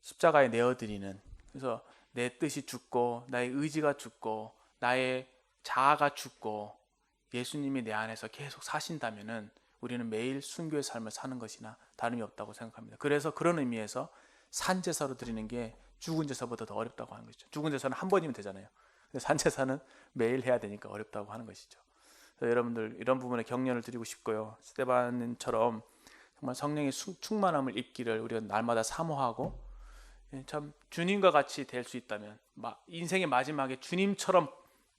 십자가에 내어드리는, 그래서 내 뜻이 죽고 나의 의지가 죽고 나의 자아가 죽고 예수님이 내 안에서 계속 사신다면은 우리는 매일 순교의 삶을 사는 것이나 다름이 없다고 생각합니다. 그래서 그런 의미에서 산제사로 드리는 게 죽은 제사보다 더 어렵다고 하는 것이죠. 죽은 제사는 한 번이면 되잖아요. 근데 산제사는 매일 해야 되니까 어렵다고 하는 것이죠. 그래서 여러분들 이런 부분에 격려를 드리고 싶고요. 스데반처럼 정말 성령의 충만함을 입기를 우리가 날마다 사모하고, 참 주님과 같이 될 수 있다면, 인생의 마지막에 주님처럼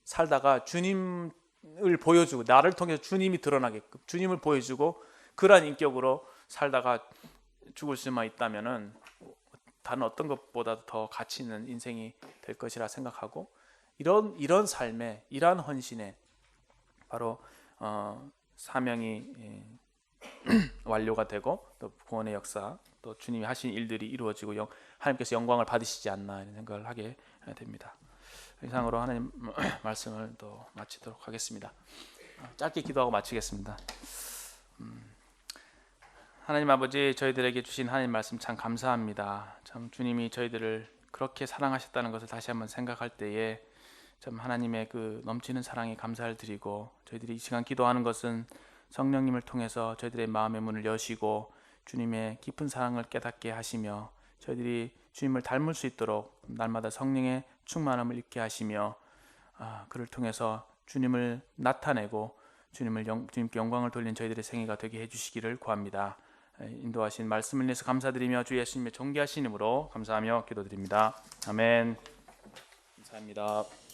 살다가 주님을 보여주고, 나를 통해서 주님이 드러나게끔 주님을 보여주고 그러한 인격으로 살다가 죽을 수만 있다면은 다른 어떤 것보다 더 가치 있는 인생이 될 것이라 생각하고, 이런 삶에, 이러한 헌신에 바로 사명이 완료가 되고 또 구원의 역사, 또 주님이 하신 일들이 이루어지고 하나님께서 영광을 받으시지 않나 이런 생각을 하게 됩니다. 이상으로 하나님 말씀을 또 마치도록 하겠습니다. 짧게 기도하고 마치겠습니다. 하나님 아버지, 저희들에게 주신 하나님 말씀 참 감사합니다. 참 주님이 저희들을 그렇게 사랑하셨다는 것을 다시 한번 생각할 때에 참 하나님의 그 넘치는 사랑에 감사를 드리고, 저희들이 이 시간 기도하는 것은 성령님을 통해서 저희들의 마음의 문을 여시고 주님의 깊은 사랑을 깨닫게 하시며, 저희들이 주님을 닮을 수 있도록 날마다 성령의 충만함을 입게 하시며, 그를 통해서 주님을 나타내고 주님께 영광을 돌리는 저희들의 생애가 되게 해주시기를 구합니다. 인도하신 말씀을 위해서 감사드리며 주 예수님의 존귀하신 이름으로 감사하며 기도드립니다. 아멘. 감사합니다.